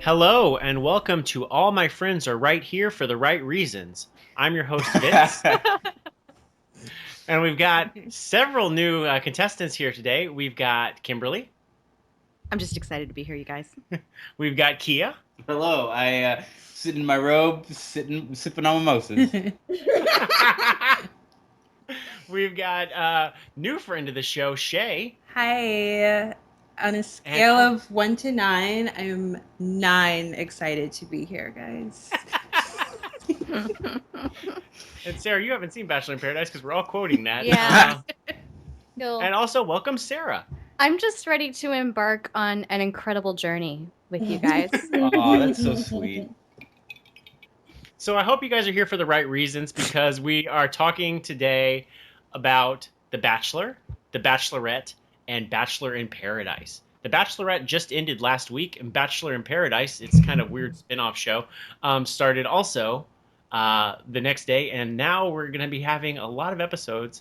Hello and welcome to All My Friends Are Right Here for the Right Reasons. I'm your host, Vince, and we've got several new contestants here today. We've got Kimberly, I'm just excited to be here, you guys. we've got Kia, Hello, I sit in my robe, sipping on mimosas. we've got new friend of the show, Shay, Hi. On a scale of 1 to 9, I'm 9 excited to be here, guys. and Sarah. You haven't seen Bachelor in Paradise because we're all quoting that. Yeah. And also, welcome Sarah. I'm just ready to embark on an incredible journey with you guys. Oh, that's so sweet. So I hope you guys are here for the right reasons because we are talking today about The Bachelor, The Bachelorette, and Bachelor in Paradise. The Bachelorette just ended last week, and Bachelor in Paradise, it's kind of weird spin-off show, started also the next day, and now we're going to be having a lot of episodes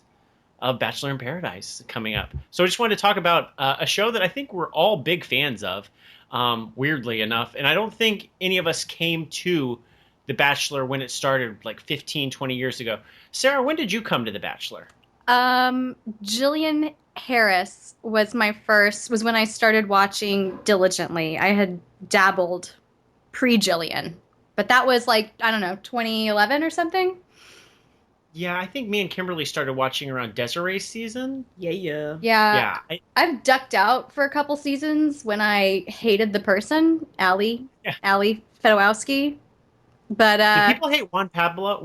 of Bachelor in Paradise coming up. So I just wanted to talk about a show that I think we're all big fans of, weirdly enough, and I don't think any of us came to The Bachelor when it started like 15, 20 years ago. Sarah, when did you come to The Bachelor? Jillian Harris was when I started watching diligently. I had dabbled pre-Jillian, but that was like, I don't know, 2011 or something. Yeah, I think me and Kimberly started watching around Desiree's season. Yeah. Yeah. Yeah. I've ducked out for a couple seasons when I hated the person, Allie Fedorowski. But Did people hate Juan Pablo?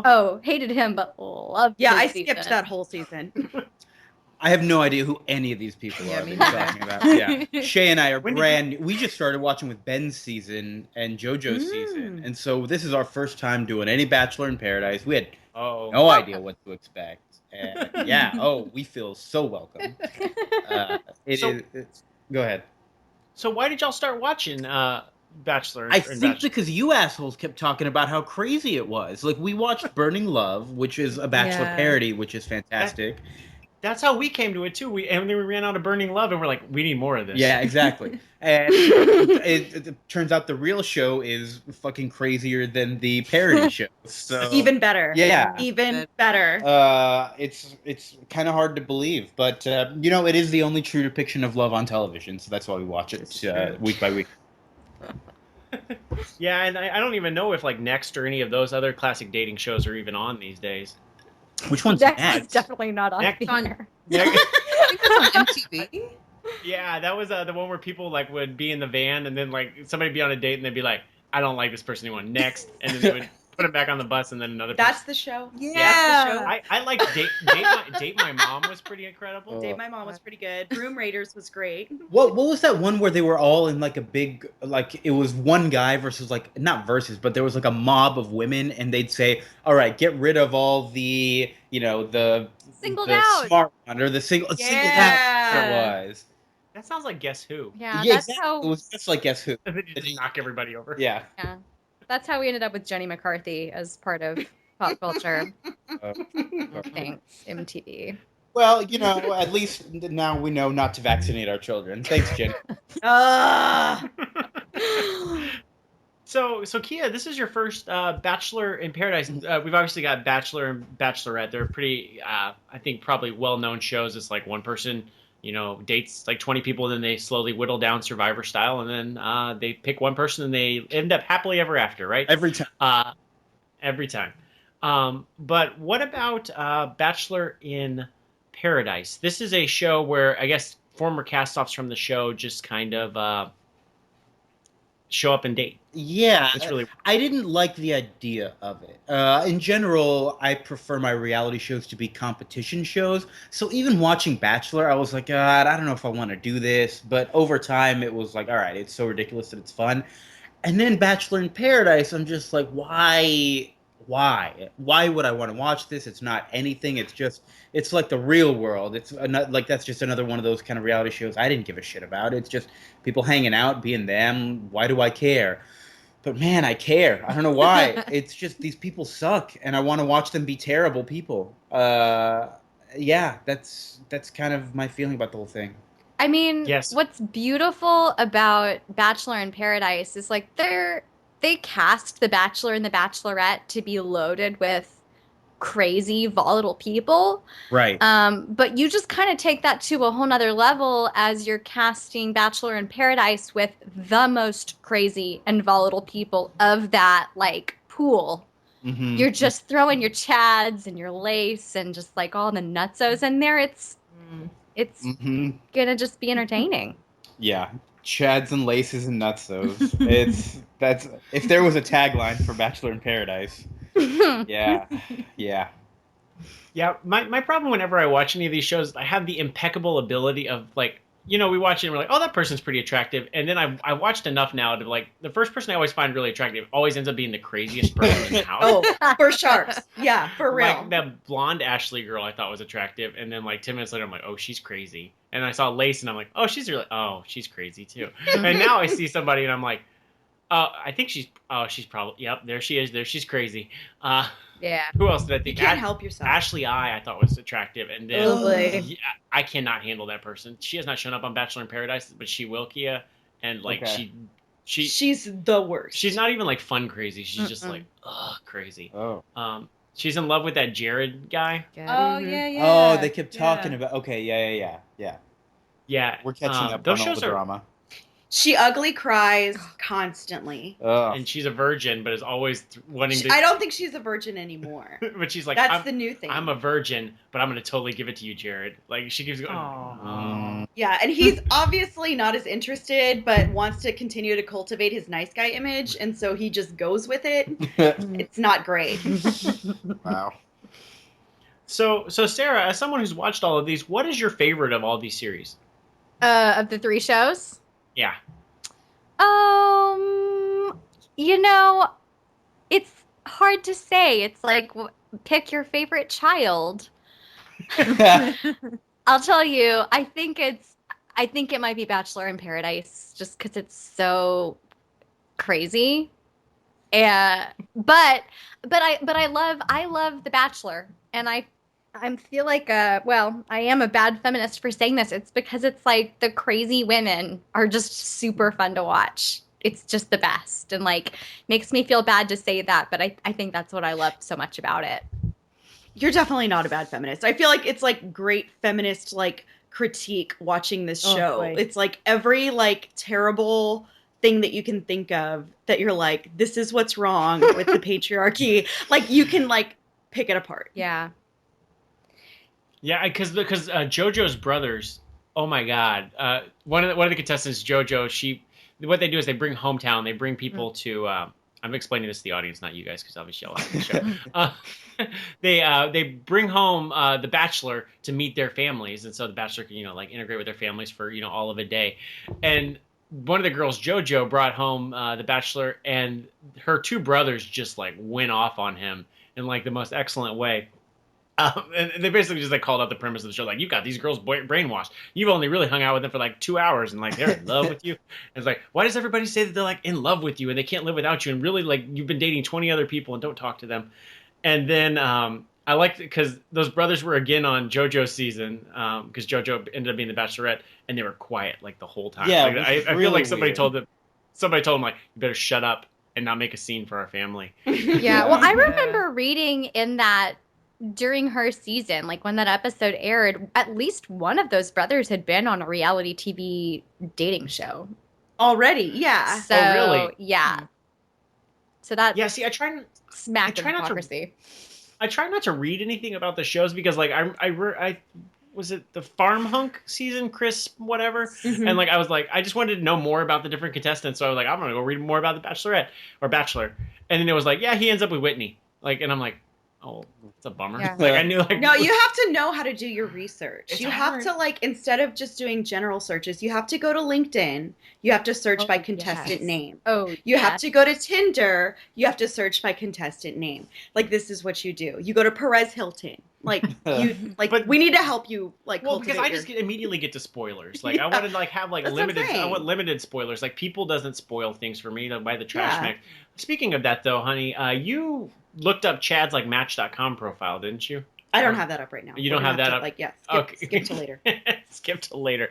Oh, hated him, but loved Yeah, his I season. skipped that whole season. I have no idea who any of these people Yeah, are me that you're neither. talking about. Yeah, Shay and I are When did brand new. We just started watching with Ben's season and JoJo's season, and so this is our first time doing any Bachelor in Paradise. We had Oh. no idea what to expect. And we feel so welcome. Go ahead. So why did y'all start watching Bachelor? I and think Bachelor? because you assholes kept talking about how crazy it was. Like, we watched Burning Love, which is a Bachelor Yeah. parody, which is fantastic. That's how we came to it too. And then we ran out of Burning Love, and we're like, we need more of this. Yeah, exactly. And it turns out the real show is fucking crazier than the parody show. So Even better. Yeah. Even better. It's kind of hard to believe, but it is the only true depiction of love on television. So that's why we watch it week by week. Yeah, and I don't even know if like Next or any of those other classic dating shows are even on these days. Which one's Next next? is definitely not on Next here. I think that's on MTV. Yeah, that was the one where people like would be in the van and then like somebody be on a date and they'd be like, I don't like this person anymore. Next, and then they would put him back on the bus and then another. That's person. the show. Yeah. That's the show. I like date my mom was pretty incredible. Date My Mom was pretty good. Room Raiders was great. What was that one where they were all in like a big, like, it was one guy versus, like, not versus, but there was like a mob of women, and they'd say, all right, get rid of all the, the Singled the out. smart one, or the singled out. Yeah. It was. That sounds like Guess Who. Yeah, Yeah, that's exactly. how. It was just like Guess Who. And then you just knock everybody over. Yeah. Yeah, that's how we ended up with Jenny McCarthy as part of pop culture. Thanks, MTV. Well, at least now we know not to vaccinate our children. Thanks, Jen. So Kia, this is your first Bachelor in Paradise. We've obviously got Bachelor and Bachelorette. They're pretty, I think, probably well-known shows. It's like one person, dates like 20 people, and then they slowly whittle down Survivor style, and then they pick one person, and they end up happily ever after, right? Every time. Every time. But what about Bachelor in Paradise? This is a show where I guess former cast-offs from the show just kind of show up and date. Yeah, It's really I didn't like the idea of it. In general, I prefer my reality shows to be competition shows. So even watching Bachelor, I was like, God, I don't know if I want to do this. But over time, it was like, all right, it's so ridiculous that it's fun. And then Bachelor in Paradise, I'm just like, why? Why would I want to watch this? It's not anything. It's like the real world. It's like that's just another one of those kind of reality shows I didn't give a shit about. It's just people hanging out, being them. Why do I care? But man, I care. I don't know why. It's just these people suck, and I want to watch them be terrible people. Yeah, that's kind of my feeling about the whole thing. I mean, Yes. what's beautiful about Bachelor in Paradise is like they cast the Bachelor and the Bachelorette to be loaded with crazy, volatile people. Right. But you just kind of take that to a whole nother level as you're casting Bachelor in Paradise with the most crazy and volatile people of that like pool. Mm-hmm. You're just throwing your Chads and your Lace and just like all the nutsos in there. It's Mm-hmm. gonna just be entertaining. Yeah. Chads and laces and nutsos. That's if there was a tagline for Bachelor in Paradise. Yeah. Yeah. Yeah, my problem whenever I watch any of these shows, I have the impeccable ability of like, we watch it and we're like, oh, that person's pretty attractive, and then I watched enough now to like the first person I always find really attractive always ends up being the craziest person in the house. Oh, for sharks. Yeah, for real. Like that blonde Ashley girl I thought was attractive, and then like 10 minutes later I'm like, oh, she's crazy. And I saw Lace and I'm like, oh, she's crazy too. And now I see somebody and I'm like, I think she's probably, yep, there she is. There she's crazy. Yeah. Who else did I You think? can't help yourself. Ashley I thought was attractive, and then Ugh. I cannot handle that person. She has not shown up on Bachelor in Paradise, but she will, Kia, and like Okay. she's the worst. she's not even like fun crazy. She's just like crazy. Oh. She's in love with that Jared guy. Oh yeah, yeah. Oh, they kept talking about. Okay, yeah. Yeah, We're catching up those on all shows the are. drama. She ugly cries constantly. Ugh. And she's a virgin, but is always wanting to. I don't think she's a virgin anymore. But she's like, That's the new thing. I'm a virgin, but I'm gonna totally give it to you, Jared. Like she keeps going. Yeah, and he's obviously not as interested, but wants to continue to cultivate his nice guy image, and so he just goes with it. It's not great. Wow. So Sarah, as someone who's watched all of these, what is your favorite of all these series? Of the 3 shows? Yeah. It's hard to say. It's like pick your favorite child. I'll tell you, I think it might be Bachelor in Paradise just because it's so crazy. But I love The Bachelor, and I feel like I am a bad feminist for saying this. It's because it's like the crazy women are just super fun to watch. It's just the best, and like makes me feel bad to say that, but I think that's what I love so much about it. You're definitely not a bad feminist. I feel like it's like great feminist like critique watching this show. boy. It's like every like terrible thing that you can think of that you're like, this is what's wrong with the patriarchy. Like you can like pick it apart. Yeah. Yeah, because JoJo's brothers. Oh my God! One of the contestants, JoJo. What they do is they bring hometown. They bring people to. I'm explaining this to the audience, not you guys, because obviously y'all like the show. They bring home the Bachelor to meet their families, and so the Bachelor can like integrate with their families for all of a day. And one of the girls, JoJo, brought home the Bachelor, and her 2 brothers just like went off on him in like the most excellent way. And they basically just like called out the premise of the show, like, you got these girls brainwashed. You've only really hung out with them for like 2 hours, and like they're in love with you. And it's like, why does everybody say that they're like in love with you and they can't live without you? And really, like, you've been dating 20 other people and don't talk to them. And then I liked it because those brothers were again on JoJo's season because JoJo ended up being the Bachelorette, and they were quiet like the whole time. Yeah, like, I feel really like somebody weird. told them like, you better shut up and not make a scene for our family. Yeah. Well, I remember reading in that during her season, like when that episode aired, at least one of those brothers had been on a reality TV dating show. Already, yeah. So, Oh, really? Yeah. So that Yeah, see, I try smacked of not to- hypocrisy. I try not to read anything about the shows because, like, I was it the Farm Hunk season, Chris, whatever, Mhm. and like I was like, I just wanted to know more about the different contestants, so I was like, I'm gonna go read more about the Bachelorette or Bachelor, and then it was like, yeah, he ends up with Whitney, like, and I'm like, oh, it's a bummer. Yeah. Like I knew like No, you have to know how to do your research. It's You hard. have to like instead of just doing general searches, you have to go to LinkedIn. You have to search by contestant yes. name. Oh, You have to go to Tinder. You have to search by contestant name. Like this is what you do. You go to Perez Hilton. Like But- we need to help you like Well, because I cultivate just your- immediately get to spoilers. Like I Yeah. wanted to like have like That's what I'm limited. I saying. want limited spoilers. Like people doesn't spoil things for me by the trash Yeah. mix. Speaking of that, though, honey, you looked up Chad's like Match.com profile, didn't you? I don't have that up right now. You don't have that up? Like, yeah, skip to later. Skip to later.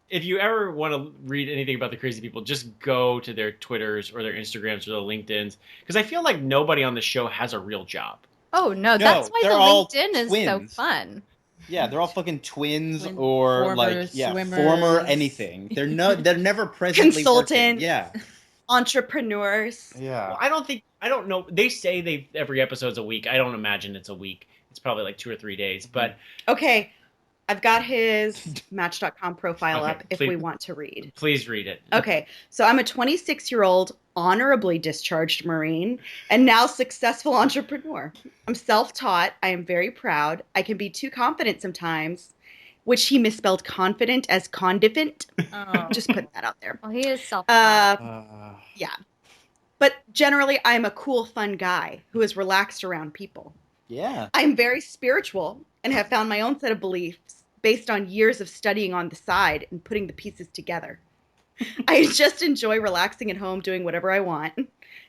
If you ever want to read anything about the crazy people, just go to their Twitters or their Instagrams or their LinkedIn's, because I feel like nobody on the show has a real job. Oh no, that's why they're the all LinkedIn is so twins. fun. Yeah, they're all fucking twins Twin- or former like swimmers. former anything. They're never presently Consultants. working. Yeah. Entrepreneurs. Yeah. Well, I don't know. They say every episode's a week. I don't imagine it's a week. It's probably like 2 or 3 days. But Okay, I've got his Match.com profile Okay, up if please. we want to read. please read it. Okay, so I'm a 26-year-old honorably discharged Marine and now successful entrepreneur. I'm self-taught. I am very proud. I can be too confident sometimes, which he misspelled confident as condifent. Oh. Just put that out there. Well, he is self. Yeah. But generally, I'm a cool, fun guy who is relaxed around people. Yeah. I'm very spiritual and have found my own set of beliefs based on years of studying on the side and putting the pieces together. I just enjoy relaxing at home, doing whatever I want.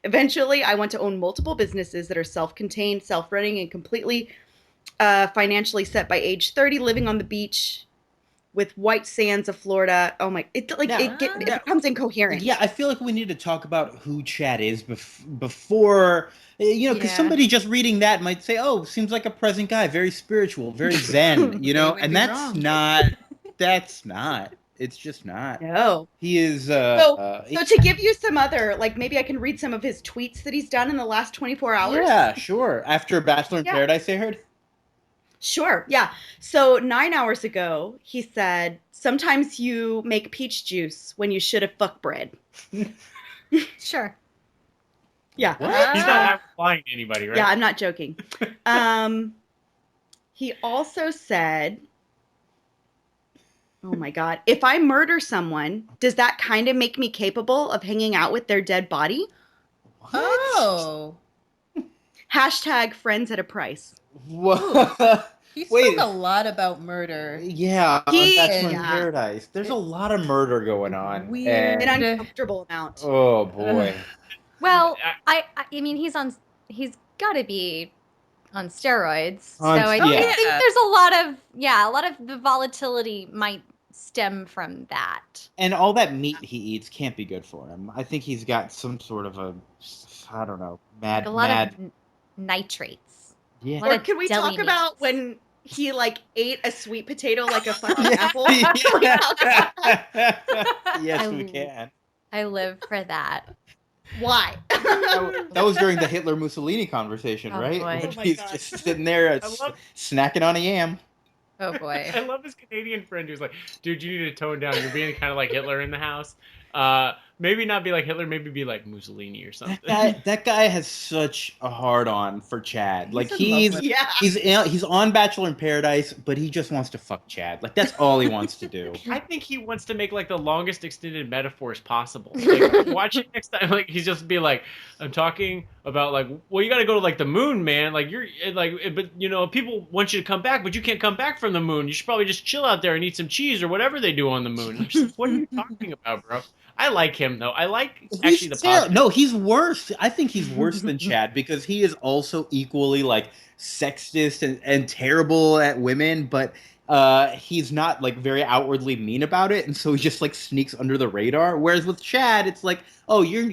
Eventually, I want to own multiple businesses that are self-contained, self-running, and completely financially set by age 30, living on the beach with white sands of Florida. Oh my! It becomes incoherent. Yeah, I feel like we need to talk about who Chad is before, because Yeah. somebody just reading that might say, "Oh, seems like a present guy, very spiritual, very zen," They would and be that's wrong. not. That's not. It's just not. No. He is. So to give you some other, like maybe I can read some of his tweets that he's done in the last 24 hours. Yeah, sure. After Bachelor in Yeah. Paradise, I heard. Sure. Yeah. So 9 hours ago, he said, "Sometimes you make peach juice when you should have fuck bread." Sure. Yeah. What? He's not lying to anybody, right? Yeah, I'm not joking. He also said, "Oh my God, if I murder someone, does that kind of make me capable of hanging out with their dead body?" Oh. Hashtag friends at a price. What? He Wait. spoke a lot about murder. Yeah, He- on Bachelor in yeah. Paradise. There's a lot of murder going on. Weird. An and- uncomfortable amount. oh boy. Well, I mean, he's got to be on steroids. So On- I yeah. think there's a lot of the volatility might stem from that. And all that meat he eats can't be good for him. I think he's got some sort of I don't know, A lot mad. of nitrates. Yeah. What Or a can we deli talk about meat. when he like ate a sweet potato like a fucking Yeah. apple? Can we talk about Yes, I- we can. I live for that. why? That was during the Hitler Mussolini conversation, Oh, right? boy. When Oh my he's God. just sitting there I love- snacking on a yam. Oh boy. I love his Canadian friend who's like, dude, you need to tone down. You're being kind of like Hitler in the house. Maybe not be like Hitler, maybe be like Mussolini or something. That guy has such a hard on for Chad. Like in love with Yeah. he's on Bachelor in Paradise, but he just wants to fuck Chad. Like that's all he wants to do. I think he wants to make like the longest extended metaphors possible. Like, watch it next time. Like he's just be like, I'm talking about like, well, you got to go to like the moon, man. Like you're like, but people want you to come back, but you can't come back from the moon. You should probably just chill out there and eat some cheese or whatever they do on the moon. I'm just like, what are you talking about, bro? I like him though. I like actually the positive. No, he's worse. I think he's worse than Chad because he is also equally like sexist and terrible at women, but he's not like very outwardly mean about it, and so he just like sneaks under the radar. Whereas with Chad, it's like, oh, you're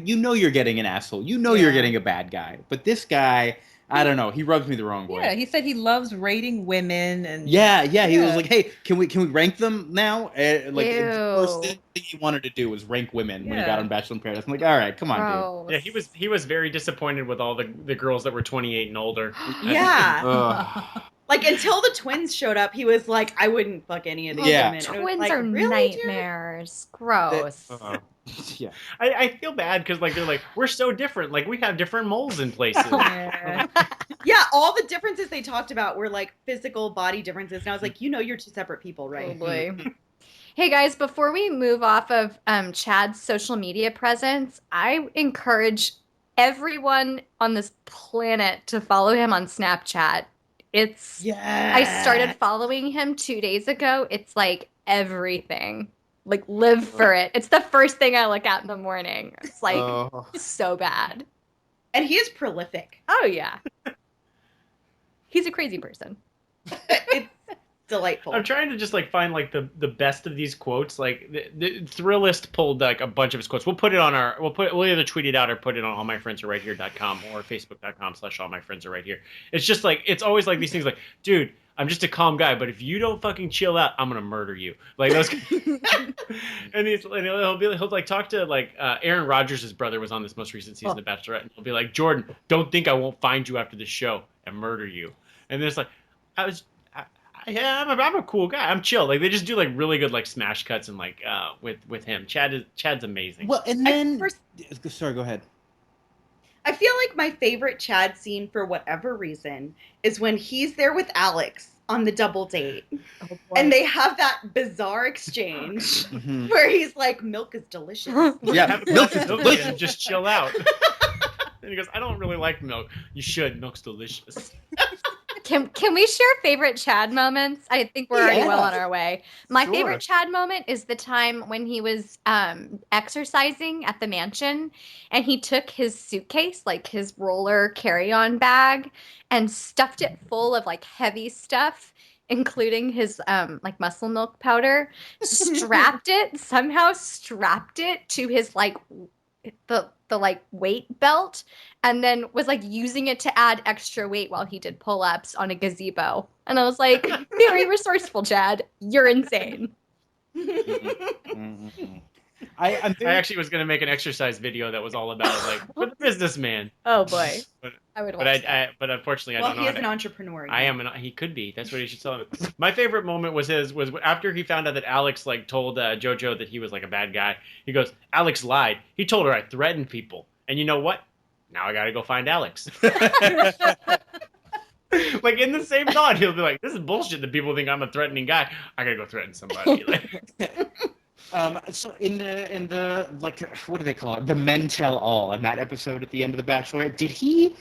getting an asshole, you're Yeah. getting a bad guy. But this guy, I don't know, he rubs me the wrong way. Yeah, he said he loves rating women and Yeah, he was Yeah. like, "Hey, can we rank them now?" The first Ew. thing he wanted to do was rank women when he Yeah. got on Bachelor in Paradise. I'm like, "All right, come on, Gross. Yeah, he was very disappointed with all the girls that were 28 and older. Yeah. dude." Ugh. Like until the twins showed up, he was like, "I wouldn't fuck any of these Yeah. women." And it was Twins like, are really, dude? nightmares. Gross. Yeah. I feel bad because like they're like, we're so different. Like we have different moles in places. Yeah. Yeah, all the differences they talked about were like physical body differences, and I was like, you're two separate people, Oh right? boy. Hey guys, before we move off of Chad's social media presence, I encourage everyone on this planet to follow him on Snapchat. Yeah. I started following him 2 days ago. It's like everything. Like live for it. It's the first thing I look at in the morning. It's like Oh. so bad. And he is prolific. Oh yeah. He's a crazy person. It's delightful. I'm trying to just like find like the best of these quotes. Like the Thrillist pulled like a bunch of his quotes. We'll put it on we'll either tweet it out or put it on allmyfriendsarerightere.com or facebook.com/allmyfriendsarerightere. It's just like it's always like these things like, dude, I'm just a calm guy, but if you don't fucking chill out, I'm gonna murder you. Like those. And he'll like talk to like Aaron Rodgers' brother was on this most recent season of Bachelorette, and he'll be like, Jordan, don't think I won't find you after the show and murder you. And then it's like, I'm a cool guy. I'm chill. Like they just do like really good like smash cuts and like with him. Chad's amazing. Well, and then sorry, go ahead. I feel like my favorite Chad scene, for whatever reason, is when he's there with Alex on the double date. And they have that bizarre exchange where he's like, milk is delicious. Yeah, milk is delicious. And just chill out. And he goes, I don't really like milk. You should. Milk's delicious. Can we share favorite Chad moments? I think we're already well on our way. My favorite Chad moment is the time when he was exercising at the mansion and he took his suitcase, like his roller carry-on bag, and stuffed it full of like heavy stuff, including his like muscle milk powder, somehow strapped it to his like the like weight belt, and then was like using it to add extra weight while he did pull-ups on a gazebo. And I was like, very resourceful, Chad. You're insane. I actually was going to make an exercise video that was all about like for the businessman. Oh boy, but, I would watch that. But unfortunately, I well, don't know. He is an entrepreneur. I am. He could be. That's what he should tell him. My favorite moment was after he found out that Alex like told JoJo that he was like a bad guy. He goes, Alex lied. He told her I threatened people. And you know what? Now I got to go find Alex. Like in the same thought, he'll be like, "This is bullshit that people think I'm a threatening guy. I gotta go threaten somebody." So in the like, what do they call it? The men tell all in that episode at the end of The Bachelor. Did he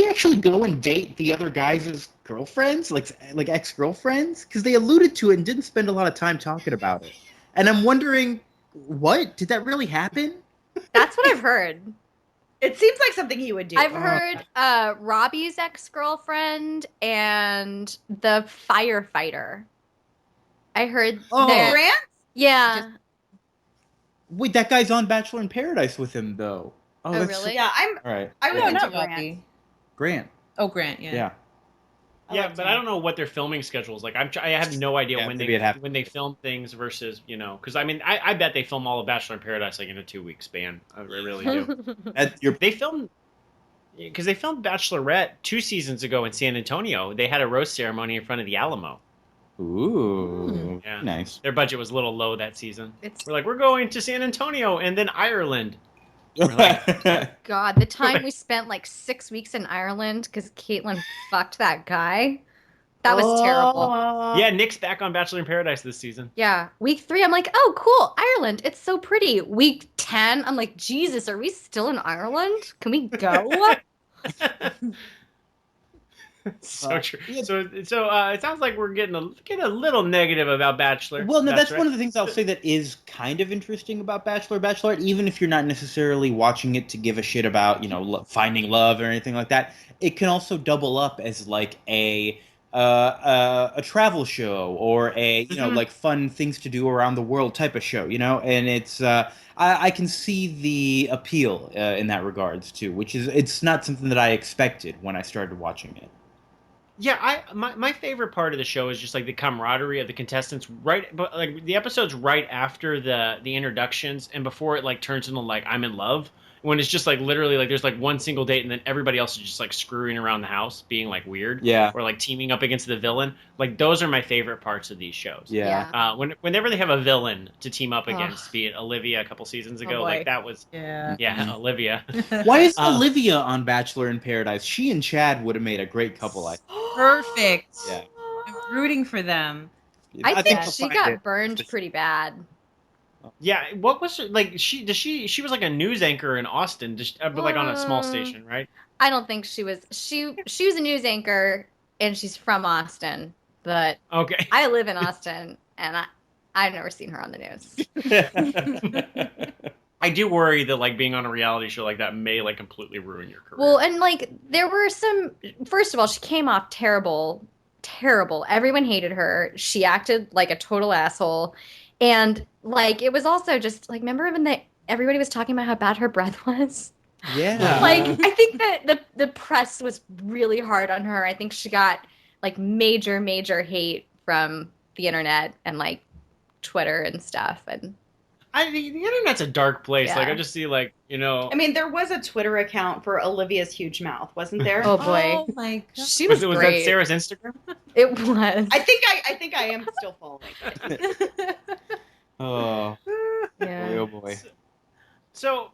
actually go and date the other guys' girlfriends, like ex-girlfriends? Because they alluded to it and didn't spend a lot of time talking about it. And I'm wondering, what did that really happen? That's what I've heard. It seems like something he would do. I've heard Robbie's ex-girlfriend and the firefighter. I heard Grant? Yeah. Wait, that guy's on Bachelor in Paradise with him, though. Oh, that's really? Yeah, all right. I was No, into not Grant. Robbie. Grant. Oh, Grant, yeah. Yeah. Yeah, but I don't know what their filming schedule is like. I have no idea when maybe they film things versus because I mean I bet they film all of Bachelor in Paradise like in a 2-week span. I really do. They filmed because they filmed Bachelorette 2 seasons ago in San Antonio. They had a roast ceremony in front of the Alamo. Ooh, yeah, nice. Their budget was a little low that season. We're going to San Antonio and then Ireland. God, the time we spent like 6 weeks in Ireland because Caitlin fucked that guy. That was terrible. Yeah, Nick's back on Bachelor in Paradise this season. Yeah. Week 3, I'm like, oh, cool, Ireland. It's so pretty. Week 10, I'm like, Jesus, are we still in Ireland? Can we go? So true. So it sounds like we're getting a little negative about Bachelor. Well, no, that's right. one of the things I'll say that is kind of interesting about Bachelor, Bachelorette, even if you're not necessarily watching it to give a shit about, finding love or anything like that. It can also double up as like a travel show or a like fun things to do around the world type of show, and it's I can see the appeal in that regards too, which is it's not something that I expected when I started watching it. Yeah, my favorite part of the show is just like the camaraderie of the contestants, but like the episodes right after the introductions and before it like turns into like I'm in love, when it's just like literally like there's like one single date and then everybody else is just like screwing around the house being like weird, or like teaming up against the villain. Like those are my favorite parts of these shows. Whenever they have a villain to team up against, be it Olivia a couple seasons ago, like that was Olivia. Why is Olivia on Bachelor in Paradise? She and Chad would have made a great couple. Perfect. Yeah, I'm rooting for them. I think she got burned pretty bad. Yeah, what was her, like? She was like a news anchor in Austin, but like on a small station, right? I don't think she was. She was a news anchor, and she's from Austin. But okay, I live in Austin, and I've never seen her on the news. I do worry that like being on a reality show like that may like completely ruin your career. Well, and like there were some. First of all, she came off terrible, terrible. Everyone hated her. She acted like a total asshole, and like it was also just like remember when everybody was talking about how bad her breath was. Yeah. Like I think that the press was really hard on her. I think she got like major hate from the internet and like Twitter and stuff. And the internet's a dark place. Yeah. Like I just see like I mean, there was a Twitter account for Olivia's huge mouth, wasn't there? oh boy, Oh my god. she was was that great. Sarah's Instagram? It was. I think I am still following it. Oh, Yeah. boy, oh boy. So,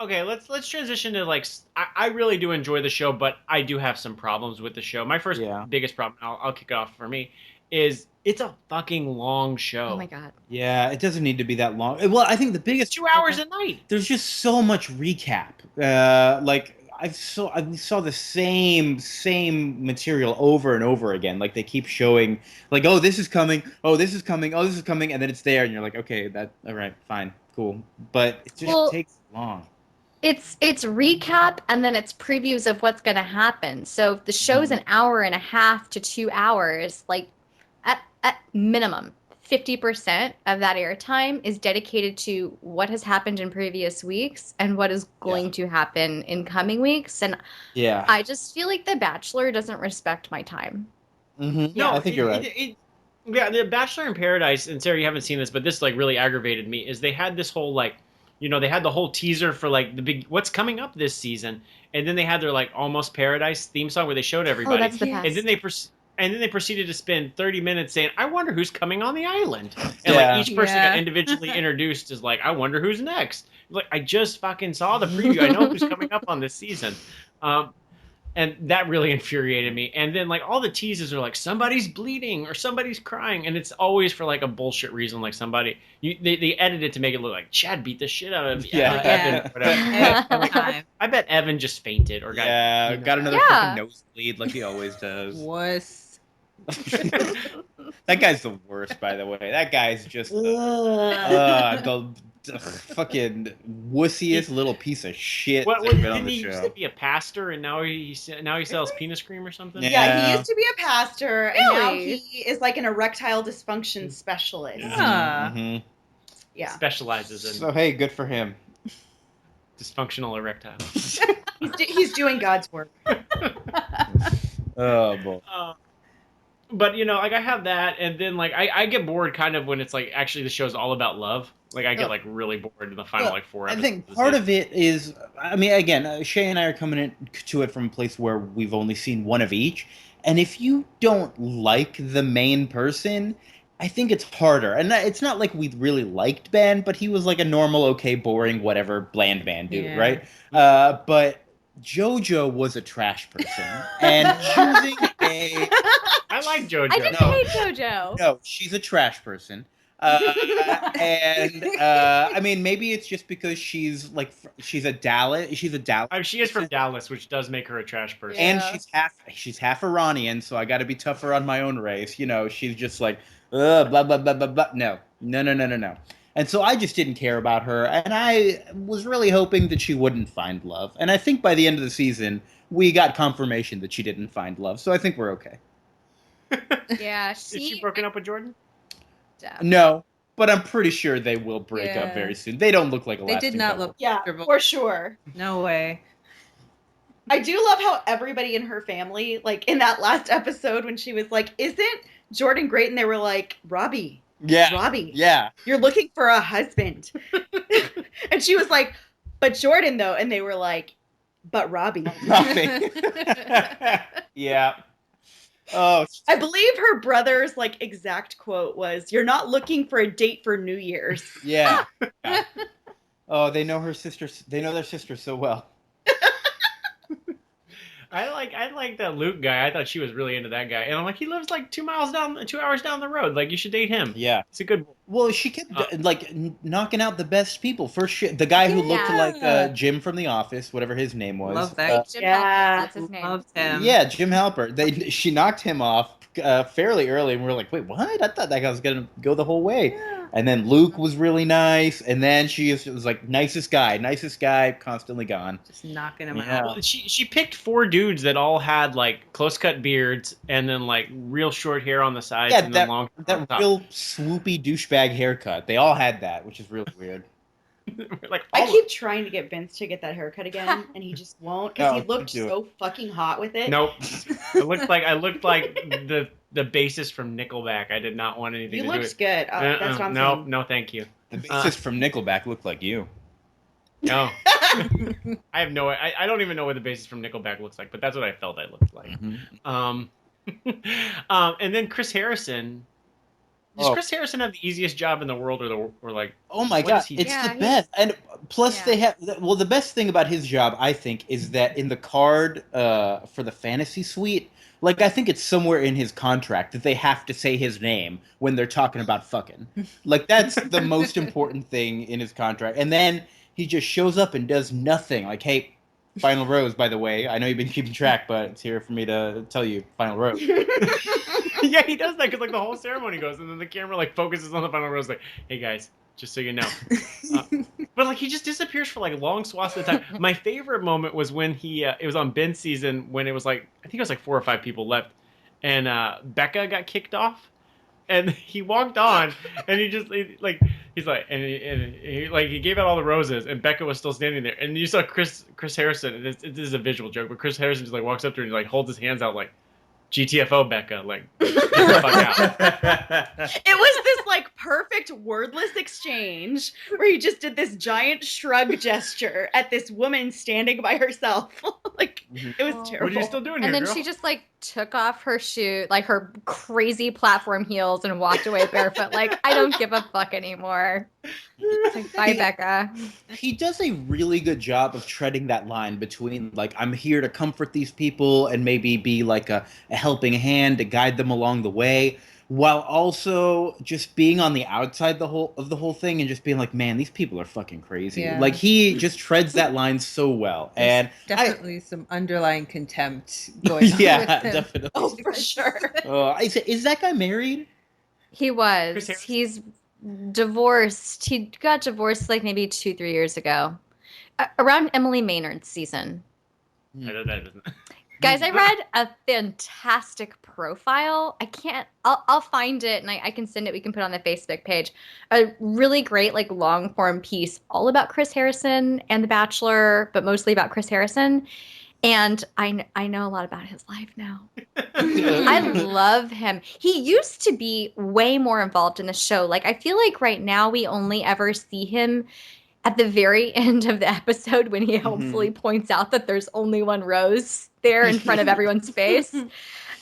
okay, let's transition to like I really do enjoy the show, but I do have some problems with the show. My first biggest problem, I'll kick it off for me, is it's a fucking long show. Oh my god. Yeah, it doesn't need to be that long. Well, I think the biggest 2 hours a night. There's just so much recap. Like I saw the same material over and over again. Like they keep showing, like, oh, this is coming, oh, this is coming, oh, this is coming, and then it's there, and you're like, okay, all right, fine, cool. But it just takes long. It's recap and then it's previews of what's going to happen. So if the show's an hour and a half to 2 hours, like at minimum 50% of that airtime is dedicated to what has happened in previous weeks and what is going to happen in coming weeks. And I just feel like The Bachelor doesn't respect my time. Mm-hmm. No, I think you're right. Yeah, The Bachelor in Paradise, and Sarah, you haven't seen this, but this like really aggravated me, is they had this whole like, they had the whole teaser for like the big what's coming up this season, and then they had their like Almost Paradise theme song where they showed everybody. Oh, that's the best. And then they proceeded to spend 30 minutes saying, I wonder who's coming on the island. And like each person got individually introduced as like, I wonder who's next. Like, I just fucking saw the preview. I know who's coming up on this season. And that really infuriated me. And then like all the teases are like somebody's bleeding or somebody's crying. And it's always for like a bullshit reason. Like they edit it to make it look like Chad beat the shit out of Evan. Or whatever. I bet Evan just fainted or got got another fucking nosebleed like he always does. Was. That guy's the worst, by the way. That guy's just the fucking wussiest little piece of shit. Didn't he used to be a pastor and now he sells penis cream or something? Yeah, he used to be a pastor and now he is like an erectile dysfunction specialist. Mm-hmm. Yeah. Specializes in. So hey, good for him. Dysfunctional erectile. He's doing God's work. Oh boy. But like I have that, and then like I get bored kind of when it's like actually the show's all about love. Like I get like really bored in the final like 4 episodes. I think part of it is, I mean, again, Shay and I are coming into it from a place where we've only seen one of each, and if you don't like the main person, I think it's harder. And it's not like we really liked Ben, but he was like a normal, okay, boring, whatever, bland man dude, right? But JoJo was a trash person, and choosing a... I like JoJo. I didn't hate JoJo. No, she's a trash person. And I mean, maybe it's just because she's a Dallas. She's a Dallas. She is from Dallas, which does make her a trash person. And she's half Iranian, so I got to be tougher on my own race. She's just like blah blah blah blah blah. No. And so I just didn't care about her, and I was really hoping that she wouldn't find love. And I think by the end of the season, we got confirmation that she didn't find love. So I think we're okay. Yeah, Is she broken up with Jordan? No, but I'm pretty sure they will break up very soon. They don't look like a They did not look. Yeah, for sure. No way. I do love how everybody in her family, like in that last episode when she was like, isn't Jordan great? And they were like, Robbie. Yeah. Robbie. Yeah. You're looking for a husband. And she was like, but Jordan though. And they were like, but Robbie. Yeah. Oh, I believe her brother's like exact quote was, "You're not looking for a date for New Year's." Yeah. Oh, they know her sister. They know their sister so well. I like that Luke guy. I thought she was really into that guy, and I'm like, he lives like 2 hours down the road. Like, you should date him. Yeah, it's a good. Well, she kept knocking out the best people. First, the guy who looked like Jim from The Office, whatever his name was. Love that. Jim Halper, that's his name. Loved him. Yeah, Jim Halper. She knocked him off fairly early, and we were like, wait, what? I thought that guy was gonna go the whole way. Yeah. And then Luke was really nice, and then she was like nicest guy, constantly gone. Just knocking him Yeah. out. Well, she picked 4 dudes that all had like close cut beards and then like real short hair on the sides Yeah, and then long hair on that top. real swoopy douchebag haircut. They all had that, which is really weird. Like I all keep trying to get Vince to get that haircut again, and he just won't because Oh, he looked do it. so fucking hot with it. Nope. I looked like the bassist from Nickelback. I did not want anything You to do looked with good. That's what I'm no, saying. no, thank you. The bassist from Nickelback looked like you. No. I have no I don't even know what the bassist from Nickelback looks like, but that's what I felt I looked like. Mhm. And then Chris Harrison. Does Chris Harrison have the easiest job in the world or like Oh my what god, is he- it's Yeah, the best. And plus, yeah. they have. Well, the best thing about his job, I think, is that in the card for the fantasy suite, like I think it's somewhere in his contract that they have to say his name when they're talking about fucking. Like that's the most important thing in his contract. And then he just shows up and does nothing. Like, hey, final rose, by the way. I know you've been keeping track, but it's here for me to tell you, final rose. Yeah, he does that because like the whole ceremony goes and then the camera like focuses on the final rose like, hey guys, just so you know. But like he just disappears for like long swaths of time. My favorite moment was when he it was on Ben's season when it was like I think it was like 4 or 5 people left and Becca got kicked off and he walked on and he just he's like and he gave out all the roses and Becca was still standing there and you saw Chris Harrison and this is a visual joke but Chris Harrison just like walks up to her and like holds his hands out like GTFO Becca like get the fuck out. It was this like perfect wordless exchange where he just did this giant shrug gesture at this woman standing by herself. Like it was Oh. terrible. What are you still doing here, And then girl? she just like took off her shoe, like her crazy platform heels, and walked away barefoot. Like I don't give a fuck anymore. It's like, bye, Becca. He does a really good job of treading that line between like I'm here to comfort these people and maybe be like a helping hand to guide them along the way, while also just being on the outside the whole thing and just being like, man, these people are fucking crazy. Yeah. Like he just treads that line so well, and Definitely some underlying contempt going on. yeah, with him. definitely. Oh, for sure. Is that guy married? He was. Chris Harrison? He's divorced. He got divorced like maybe 2-3 years ago, around Emily Maynard's season. I don't know, doesn't- Guys, I read a fantastic profile. I'll find it and I can send it. We can put it on the Facebook page. A really great, like, long form piece all about Chris Harrison and The Bachelor, but mostly about Chris Harrison. And I know a lot about his life now. I love him. He used to be way more involved in the show. Like, I feel like right now we only ever see him at the very end of the episode when he helpfully points out that there's only one rose there in front of everyone's face.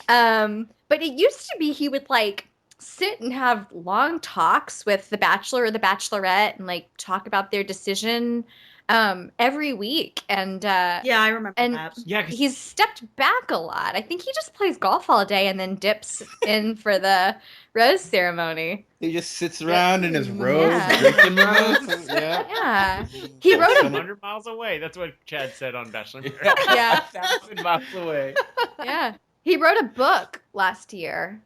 But it used to be he would like sit and have long talks with the Bachelor or the Bachelorette and like talk about their decision every week. And Yeah, I remember and that. Yeah, 'cause he's stepped back a lot. I think he just plays golf all day and then dips in for the rose ceremony. He just sits around in his robe, Yeah. drinking roses. Yeah. Yeah. He wrote a 100 miles away. That's what Chad said on Bachelor. Yeah. 1,000 miles away. Yeah. He wrote a book last year.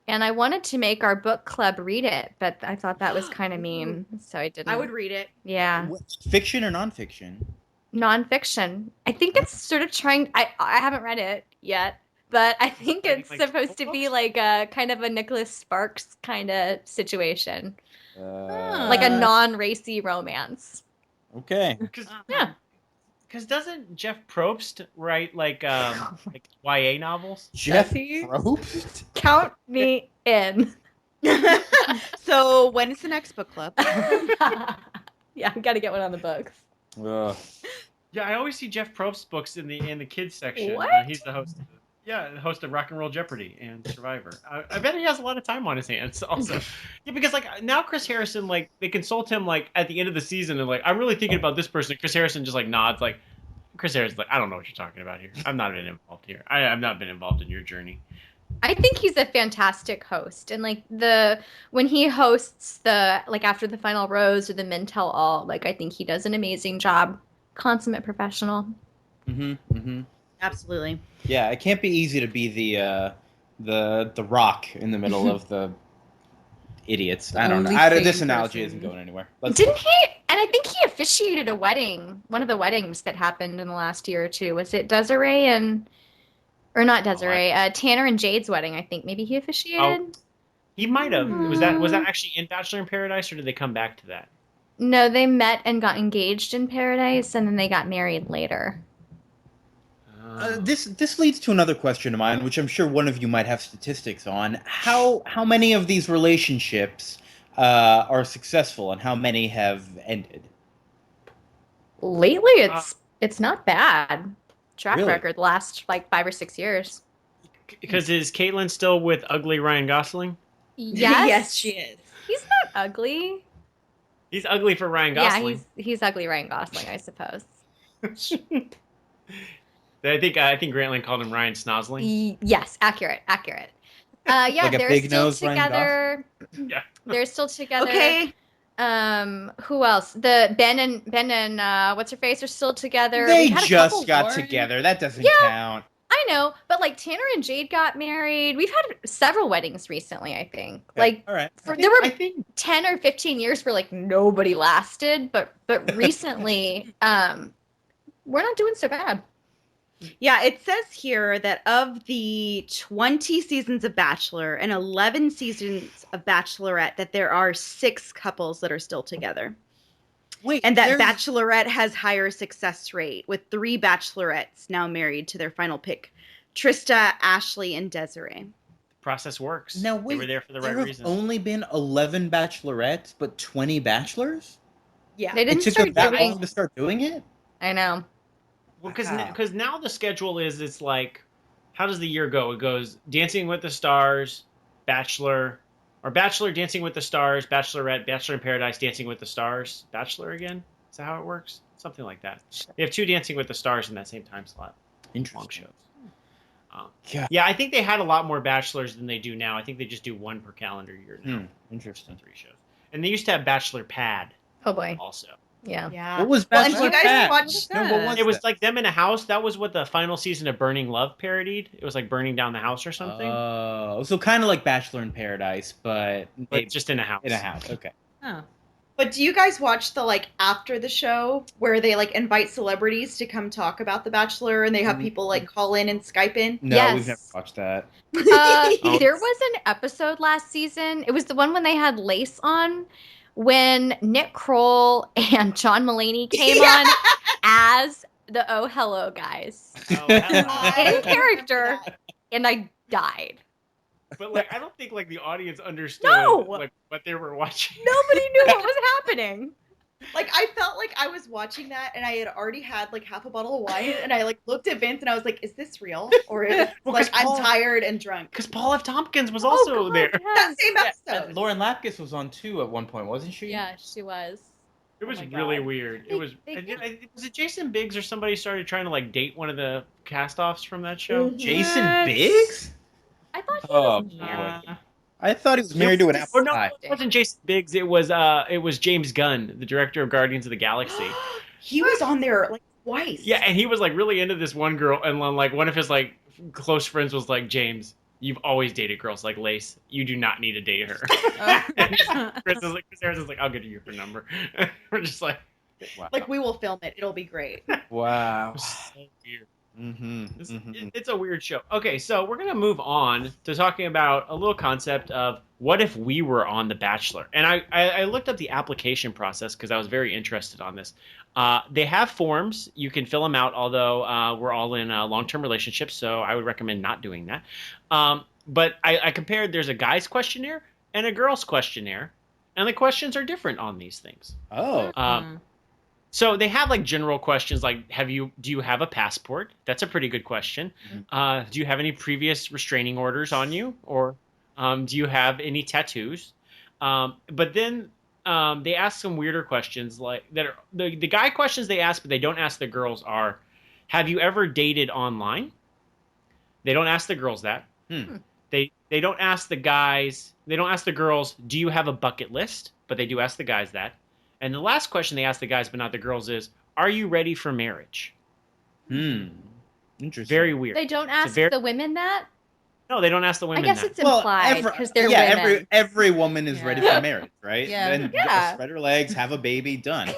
And I wanted to make our book club read it, but I thought that was kind of mean, so I didn't. I would read it. Yeah. Fiction or nonfiction? Nonfiction. I think it's sort of trying. I haven't read it yet, but I think it's Like supposed to be like a kind of a Nicholas Sparks kind of situation, like a non-racy romance. Okay. Yeah. Because doesn't Jeff Probst write like YA novels? Jeff Does he? Probst? Count me in. So when is the next book club? Yeah, I got to get one on the books. Ugh. Yeah, I always see Jeff Probst books in the kids section. What? He's the host. The host of Rock and Roll Jeopardy and Survivor. I bet he has a lot of time on his hands. Also, yeah, because like now Chris Harrison, like they consult him like at the end of the season and like I'm really thinking about this person. Chris Harrison just like nods like. Chris Harrison's like, I don't know what you're talking about here. I've not been involved here. I've not been involved in your journey. I think he's a fantastic host, and like when he hosts the like after the final rose or the men tell all, like I think he does an amazing job. Consummate professional. Absolutely. Yeah, it can't be easy to be the rock in the middle of the idiots. The I don't know. only This sane analogy person. isn't going anywhere. Let's Didn't he? And I think he officiated a wedding, one of the weddings that happened in the last year or two. Was it Desiree or not Desiree? Tanner and Jade's wedding. I think maybe he officiated. He might have. Was that actually in Bachelor in Paradise, or did they come back to that? No, they met and got engaged in Paradise, and then they got married later. This leads to another question of mine, which I'm sure one of you might have statistics on. How many of these relationships are successful, and how many have ended? Lately, it's not bad. Track Really? record the last like 5 or 6 years. Because is Caitlyn still with ugly Ryan Gosling? Yes, Yes, she is. He's not ugly. He's ugly for Ryan Gosling. Yeah, he's ugly Ryan Gosling, I suppose. I think Grantland called him Ryan Snosling. Yes, accurate. Yeah, Like a they're big still nose Ryan together. Yeah. They're still together. Okay. Who else? The Ben and what's her face are still together. They We've had a just couple got more. together. That doesn't Yeah. count. I know, but like Tanner and Jade got married. We've had several weddings recently, I think. Okay, Like all right. there were I think 10 or 15 years where like nobody lasted, but recently we're not doing so bad. Yeah, it says here that of the 20 seasons of Bachelor and 11 seasons of Bachelorette, that there are 6 couples that are still together. Wait, And that there's- Bachelorette has higher success rate, with 3 Bachelorettes now married to their final pick. Trista, Ashley, and Desiree. the process works. Now They wait, were there for the there right have reasons. only been 11 bachelorettes, but 20 bachelors? Yeah. They It didn't took them start that doing. long to start doing it? I know. Well, Wow. because now the schedule is, it's like, how does the year go? It goes Dancing with the Stars, Bachelor, or Bachelor, Dancing with the Stars, Bachelorette, Bachelor in Paradise, Dancing with the Stars, Bachelor again. Is that how it works? Something like that. They have 2 Dancing with the Stars in that same time slot. Long Interesting. shows. Yeah. Yeah, I think they had a lot more Bachelors than they do now. I think they just do 1 per calendar year now. Interesting. 3 shows. And they used to have Bachelor Pad Oh boy. also. Yeah. Yeah. What was Well, and Bachelor you guys Pad? watched No, what was It was that? like them in a house. That was what the final season of Burning Love parodied. It was like burning down the house or something. Oh, so kind of like Bachelor in Paradise, but But just in a house. in a house. Okay. Oh. But do you guys watch the like after the show where they like invite celebrities to come talk about The Bachelor and they have people like call in and Skype in? No, Yes. we've never watched that. There was an episode last season. It was the one when they had Lace on, when Nick Kroll and John Mulaney came on as the Oh Hello guys Oh, hello. in character, and I died. But like, I don't think like the audience understood No! like what they were watching. Nobody knew what was happening. Like I felt like I was watching that and I had already had like half a bottle of wine and I like looked at Vince and I was like, is this real? Or is Well, like 'cause Paul- I'm tired and drunk. Because Paul F. Tompkins was also God, there. That yes. same episode. Lauren Lapkus was on too at one point, wasn't she? Yeah, she was. It was Oh my really God. weird. It They- was. they- Was it Jason Biggs or somebody started trying to like date one of the cast-offs from that show? Mhm. Jason What? Biggs? I thought he Oh, was married. boy. I thought he was married to an Oh apple no, pie. it wasn't Jason Biggs. It was James Gunn, the director of Guardians of the Galaxy. He was on there like twice. Yeah, and he was like really into this one girl, and like one of his like close friends was like, James, you've always dated girls like Lace. You do not need to date her. And Chris Harris is like, I'll give you her number. We're just like, Wow. Like we will film it. It'll be great. Wow. so weird. Mm-hmm. It's a weird show. Okay, so we're gonna move on to talking about a little concept of what if we were on The Bachelor. And I looked up the application process because I was very interested on this. They have forms. You can fill them out, although we're all in long-term relationships, so I would recommend not doing that. But I compared, there's a guy's questionnaire and a girl's questionnaire, and the questions are different on these things. Oh. So they have like general questions like, do you have a passport? That's a pretty good question. Do you have any previous restraining orders on you? Or do you have any tattoos? But then they ask some weirder questions like that are the guy questions they ask, but they don't ask the girls are, have you ever dated online? They don't ask the girls that. They don't ask the guys, they don't ask the girls, do you have a bucket list? But they do ask the guys that. And the last question they ask the guys, but not the girls, is, are you ready for marriage? Interesting. Very weird. They don't ask very- the women that? No, they don't ask the I women guess that. it's implied because they're yeah, women. every woman is ready for marriage, right? Yeah. Then Yeah. spread her legs, have a baby, done.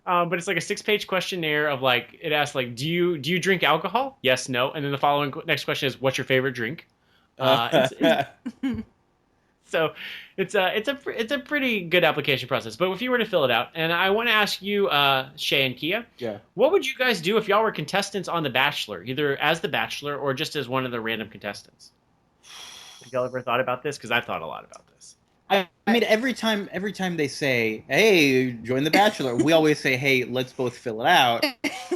But it's like a 6-page questionnaire of like it asks like, do you drink alcohol? Yes, no, and then the following next question is, what's your favorite drink? So it's a pretty good application process. But if you were to fill it out, and I want to ask you, Shay and Kia, Yeah. what would you guys do if y'all were contestants on The Bachelor, either as The Bachelor or just as one of the random contestants? Have y'all ever thought about this? Because I've thought a lot about this. I mean, every time they say, "Hey, join the Bachelor," we always say, "Hey, let's both fill it out,"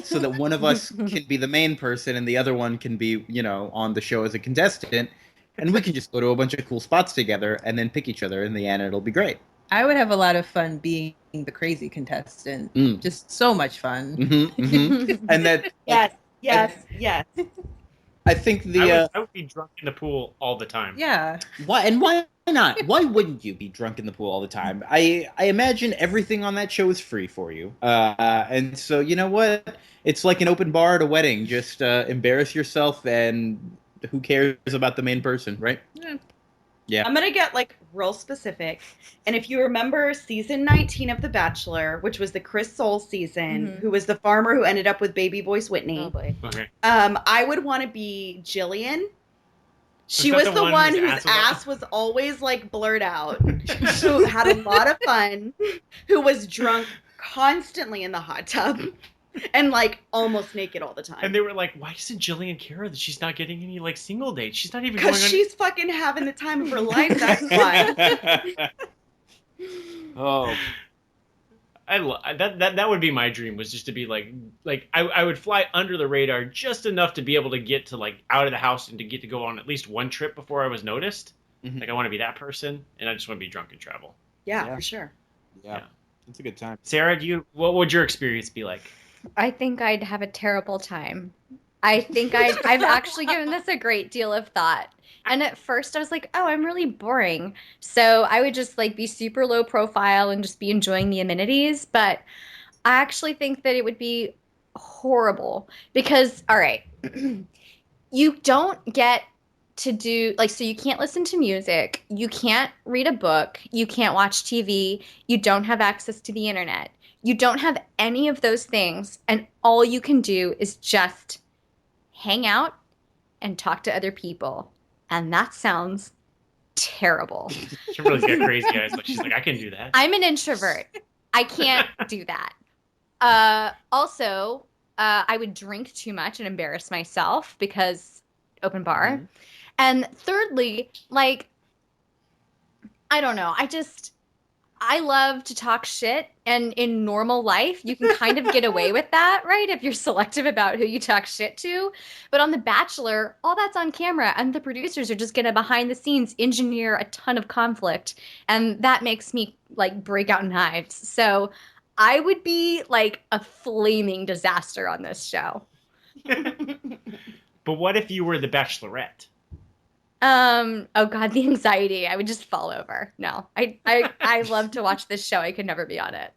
so that one of us can be the main person and the other one can be, on the show as a contestant, and we can just go to a bunch of cool spots together and then pick each other in the end. It'll be great. I would have a lot of fun being the crazy contestant. Just so much fun. And that, Yes. I think I would be drunk in the pool all the time. Yeah. why not? Why wouldn't you be drunk in the pool all the time? I imagine everything on that show is free for you. And so, you know what? It's like an open bar at a wedding. Just embarrass yourself, and who cares about the main person, right? Yeah. I'm going to get like real specific. And if you remember season 19 of The Bachelor, which was the Chris Soul season, who was the farmer who ended up with baby voice Whitney. Oh boy. Okay. I would want to be Jillian. She Was was that the one whose was ass was always like blurred out, who had a lot of fun, who was drunk constantly in the hot tub, and like almost naked all the time. And they were like, why doesn't Jillian care that she's not getting any like single dates? She's not even going on. Because she's fucking having the time of her life. That's why. Oh. That would be my dream, was just to be like I would fly under the radar just enough to be able to get to like out of the house and to get to go on at least one trip before I was noticed. Like I want to be that person, and I just want to be drunk and travel. Yeah, for sure. Yeah. It's a good time. Sarah, what would your experience be like? I think I'd have a terrible time. I think I've actually given this a great deal of thought. And at first I was like, oh, I'm really boring. So I would just like be super low profile and just be enjoying the amenities. But I actually think that it would be horrible because, all right, you don't get to do like, so you can't listen to music. You can't read a book. You can't watch TV. You don't have access to the internet. You don't have any of those things. And all you can do is just hang out and talk to other people. And that sounds terrible. Kimberly's got crazy eyes, but she's like, I can do that. I'm an introvert. I can't do that. Also, I would drink too much and embarrass myself because open bar. And thirdly, like, I don't know. I love to talk shit, and in normal life, you can kind of get away with that, right? If you're selective about who you talk shit to. But on The Bachelor, all that's on camera, and the producers are just going to, behind the scenes, engineer a ton of conflict, and that makes me, like, break out in hives. So I would be, like, a flaming disaster on this show. But what if you were the Bachelorette? Oh God, the anxiety. I would just fall over. No, I love to watch this show. I could never be on it.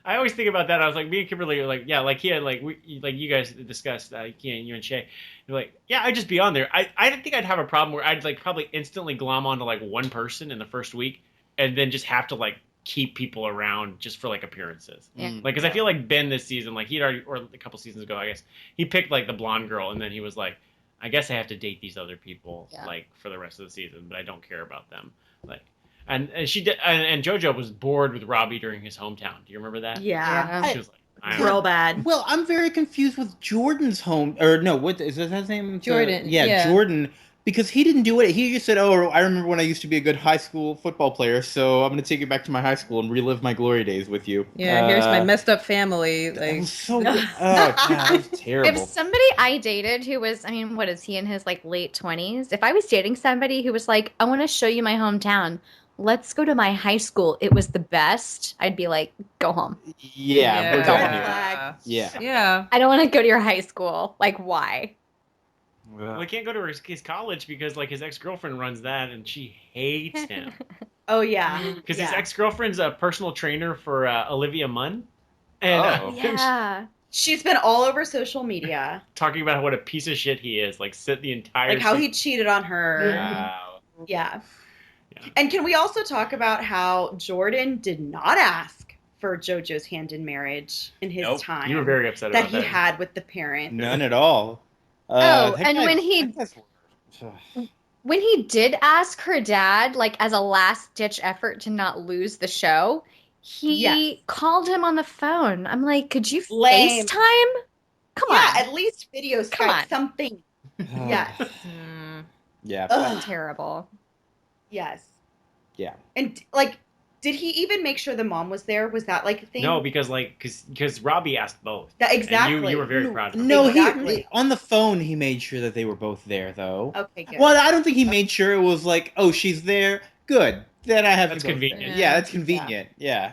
I always think about that. I was like, me and Kimberly are like, yeah, like he had like you guys discussed, you and Shay. You're like, yeah, I'd just be on there. I don't think I'd have a problem where I'd like probably instantly glom onto like one person in the first week, and then just have to like keep people around just for like appearances. Yeah. Like, because I feel like Ben this season, like he'd already, or a couple seasons ago, I guess, he picked like the blonde girl, and then he was like, I guess I have to date these other people like for the rest of the season, but I don't care about them. Like, and she did, and JoJo was bored with Robbie during his hometown. Do you remember that? Yeah. She was like, I Real bad. Well, I'm very confused with Jordan's home, or no, what is that his name? Jordan. Yeah, Jordan. Because he didn't do it. He just said, "Oh, I remember when I used to be a good high school football player, so I'm going to take you back to my high school and relive my glory days with you." Yeah, here's my messed up family. That Like, was so. Oh, God, that was If terrible. somebody I dated who was, I mean, what is he in his like late 20s? If I was dating somebody who was like, I want to show you my hometown. Let's go to my high school. It was the best. I'd be like, go home. Yeah, we're Red going flag. here. Yeah. Yeah. I don't want to go to your high school. Like, why? Well, he can't go to his college because like his ex-girlfriend runs that, and she hates him Oh yeah. because his ex-girlfriend's a personal trainer for Olivia Munn, and Oh. Yeah. She's been all over social media. Talking about what a piece of shit he is. Like, sit the entire... Like how he cheated on her. Wow. Yeah. And can we also talk about how Jordan did not ask for JoJo's hand in marriage in his time? You were very upset about that. He had with the parents. None at all. And when he did ask her dad, like as a last-ditch effort to not lose the show, he called him on the phone. I'm like, could you FaceTime? Come on. Yeah, at least video Skype, something. Yes. Yeah. That's terrible. Yes. Yeah. And like, did he even make sure the mom was there? Was that like a thing? No, because Robbie asked both. Exactly. And you were very proud of him. No, exactly. he on the phone he made sure that they were both there though. Okay, good. Well, I don't think he made sure it was like, oh, she's there. Good. Then I have That's to go convenient. there. Yeah, that's convenient. Yeah.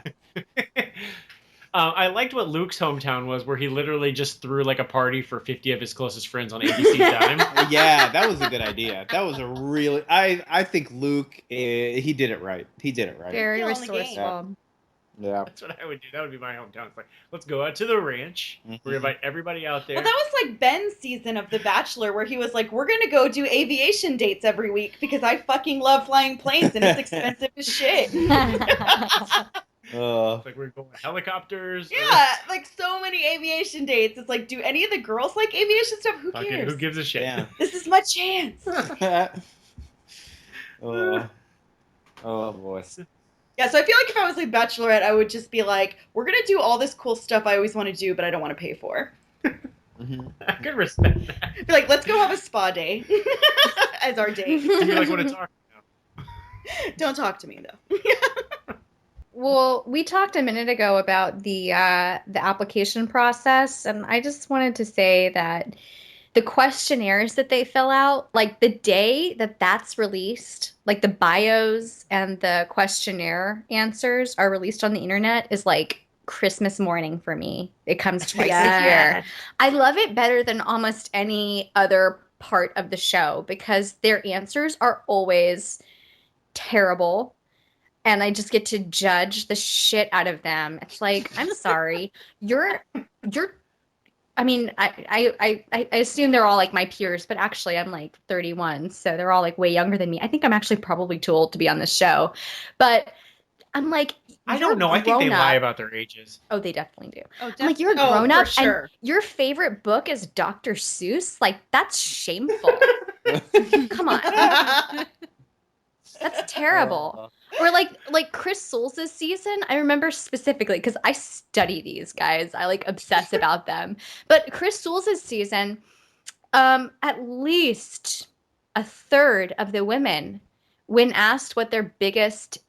I liked what Luke's hometown was, where he literally just threw like a party for 50 of his closest friends on ABC dime. Yeah, that was a good idea. That was a really... I think Luke, he did it right. He did it right. Very resourceful. Yeah. That's what I would do. That would be my hometown. It's like, let's go out to the ranch. We invite everybody out there. Well, that was like Ben's season of The Bachelor, where he was like, we're going to go do aviation dates every week because I fucking love flying planes and it's expensive as shit. It's like we're going helicopters. Yeah, like so many aviation dates. It's like, do any of the girls like aviation stuff? Who cares? Who gives a shit? Yeah. This is my chance. Oh boy. Yeah, so I feel like if I was like Bachelorette, I would just be like, we're going to do all this cool stuff I always want to do, but I don't want to pay for. I could respect that. Be like, let's go have a spa day as our date. You like what it's talking about. Don't talk to me, though. Well, we talked a minute ago about the application process, and I just wanted to say that the questionnaires that they fill out, like the day that that's released, like the bios and the questionnaire answers are released on the internet, is like Christmas morning for me. It comes twice a year. I love it better than almost any other part of the show because their answers are always terrible. And I just get to judge the shit out of them. It's like, I'm sorry. I mean, I assume they're all like my peers, but actually I'm like 31. So they're all like way younger than me. I think I'm actually probably too old to be on this show. But I'm like, I don't know. I think they lie about their ages. Oh, they definitely do. Oh, I'm like, you're a grown up sure. and your favorite book is Dr. Seuss? Like, that's shameful. Come on. That's terrible. Or like Chris Soules' season, I remember specifically because I study these guys. I like obsess about them. But Chris Soules' season, at least a third of the women, when asked what their biggest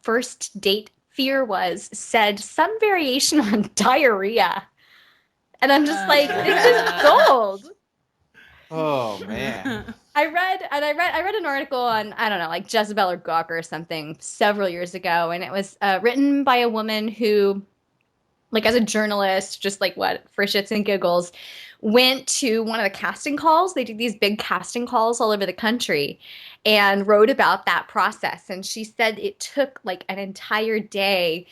first date fear was, said some variation on diarrhea. And I'm just like, it's just gold. Oh man. I read an article on, I don't know, like Jezebel or Gawker or something several years ago, and it was written by a woman who, like as a journalist, just like for shits and giggles, went to one of the casting calls. They do these big casting calls all over the country and wrote about that process. And she said it took like an entire day.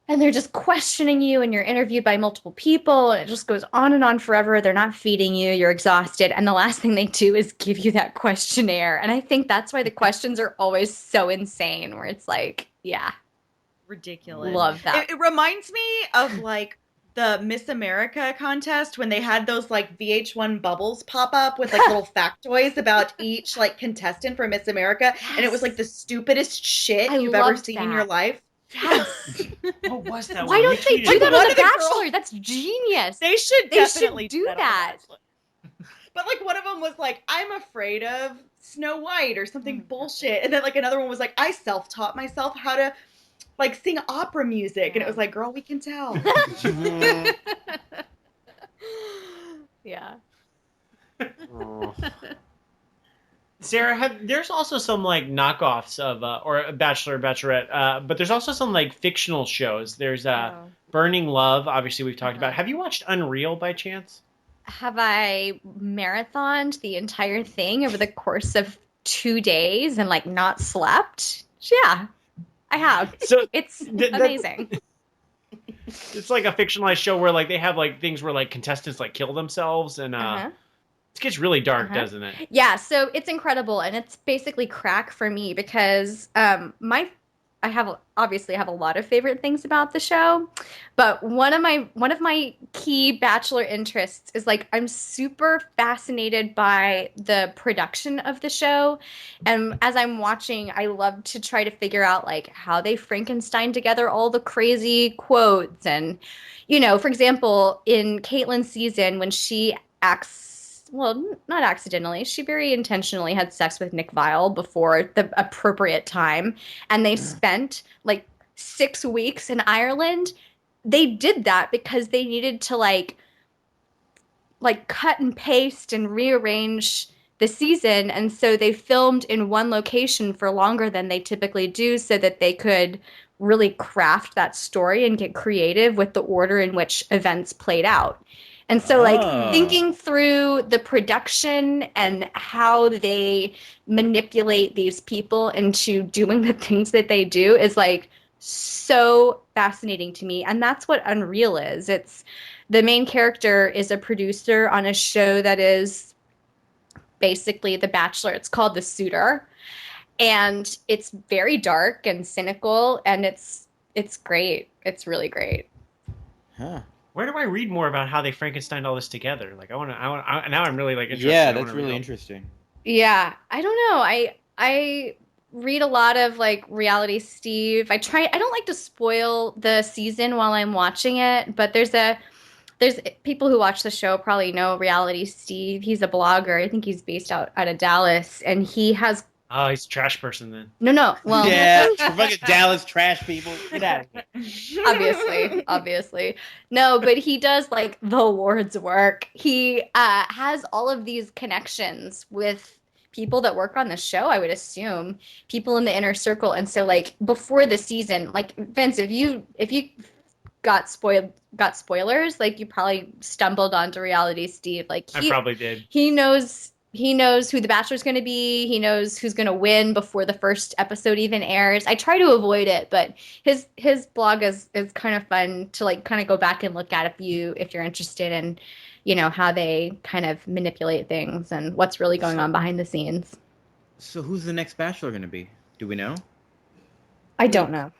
And they're just questioning you, and you're interviewed by multiple people, and it just goes on and on forever. They're not feeding you. You're exhausted. And the last thing they do is give you that questionnaire. And I think that's why the questions are always so insane, where it's like, yeah. Ridiculous. Love that. It reminds me of like the Miss America contest when they had those like VH1 bubbles pop up with like little factoids about each like contestant for Miss America. Yes. And it was like the stupidest shit I you've ever loved seen in that. your life. Yes. What was that? Why don't they do that one on of The the Bachelor? girls- That's genius. They should They definitely should do on The that. Bachelor. But like one of them was like, I'm afraid of Snow White or something bullshit. And then like another one was like, I self-taught myself how to like sing opera music. And it was like, girl, we can tell. Yeah. Sarah, there's also some like knockoffs of or a Bachelor, Bachelorette, but there's also some like fictional shows. There's Burning Love, obviously we've talked about. Have you watched Unreal by chance? Have I marathoned the entire thing over the course of 2 days and like not slept? Yeah, I have. So It's amazing. It's like a fictionalized show where like they have like things where like contestants like kill themselves and it gets really dark, doesn't it? Yeah, so it's incredible, and it's basically crack for me because I have obviously have a lot of favorite things about the show, but one of my key Bachelor interests is like I'm super fascinated by the production of the show, and as I'm watching, I love to try to figure out like how they Frankenstein together all the crazy quotes and, for example, in Caitlyn's season when she acts. Well, not accidentally. She very intentionally had sex with Nick Vile before the appropriate time, and they spent like 6 weeks in Ireland. They did that because they needed to like cut and paste and rearrange the season, and so they filmed in one location for longer than they typically do so that they could really craft that story and get creative with the order in which events played out. And so, like, thinking through the production and how they manipulate these people into doing the things that they do is, like, so fascinating to me. And that's what Unreal is. It's the main character is a producer on a show that is basically The Bachelor. It's called The Suitor. And it's very dark and cynical, and it's great. It's really great. Huh. Where do I read more about how they Frankenstein all this together? Like, now I'm really like interested. Yeah, that's really interesting. Yeah, I don't know. I read a lot of like Reality Steve. I don't like to spoil the season while I'm watching it, but there's people who watch the show probably know Reality Steve. He's a blogger. I think he's based out of Dallas, and he has. Oh, he's a trash person then. No. Well, yeah, fucking Dallas trash people. Get out of here. Obviously. No, but he does like the Lord's work. He has all of these connections with people that work on the show, I would assume, people in the inner circle. And so like before the season, like Vince, if you got spoilers, like you probably stumbled onto Reality Steve. Like I probably did. He knows who the Bachelor's going to be. He knows who's going to win before the first episode even airs. I try to avoid it, but his blog is kind of fun to like kind of go back and look at if you're interested in, how they kind of manipulate things and what's really going on behind the scenes. So who's the next Bachelor going to be? Do we know? I don't know.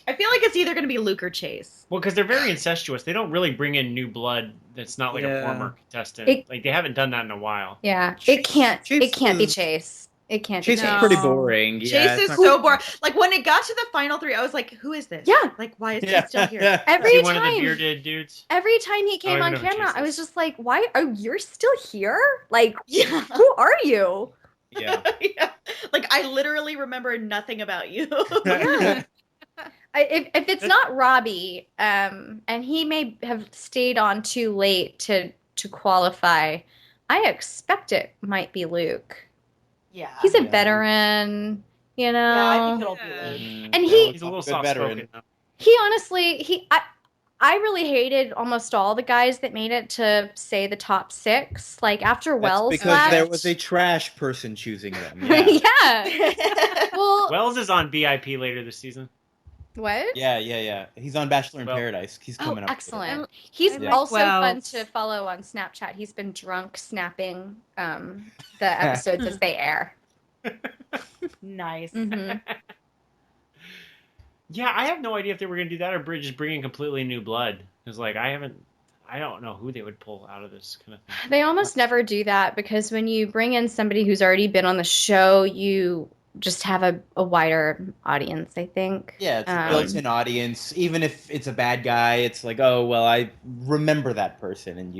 I feel like it's either going to be Luke or Chase. Well, because they're very incestuous. They don't really bring in new blood that's not like a former contestant. Like, they haven't done that in a while. Yeah, it can't be Chase. It can't be Chase. Chase is pretty boring. Chase is so boring. Like, when it got to the final 3, I was like, who is this? Yeah. Like, why is he still here? Every time. One of the bearded dudes? Every time he came on camera, I was just like, why are you still here? Like, who are you? Yeah. Like, I literally remember nothing about you. Yeah. If it's not Robbie, and he may have stayed on too late to qualify, I expect it might be Luke. Yeah. He's a veteran, Yeah, I think it'll be Luke. And he's a little soft-spoken. He honestly, I really hated almost all the guys that made it to, say, the top 6. Like, after Wells because left, there was a trash person choosing them. Yeah. Well, Wells is on VIP later this season. What? Yeah. He's on Bachelor in Paradise. He's coming up. Excellent. He's also fun to follow on Snapchat. He's been drunk snapping the episodes as they air. Nice. Mm-hmm. Yeah, I have no idea if they were going to do that or just bring in completely new blood. Because, like, I don't know who they would pull out of this kind of thing. They almost never do that because when you bring in somebody who's already been on the show, you just have a wider audience, I think. Yeah, it's a built-in audience. Even if it's a bad guy, it's like, oh, well, I remember that person. And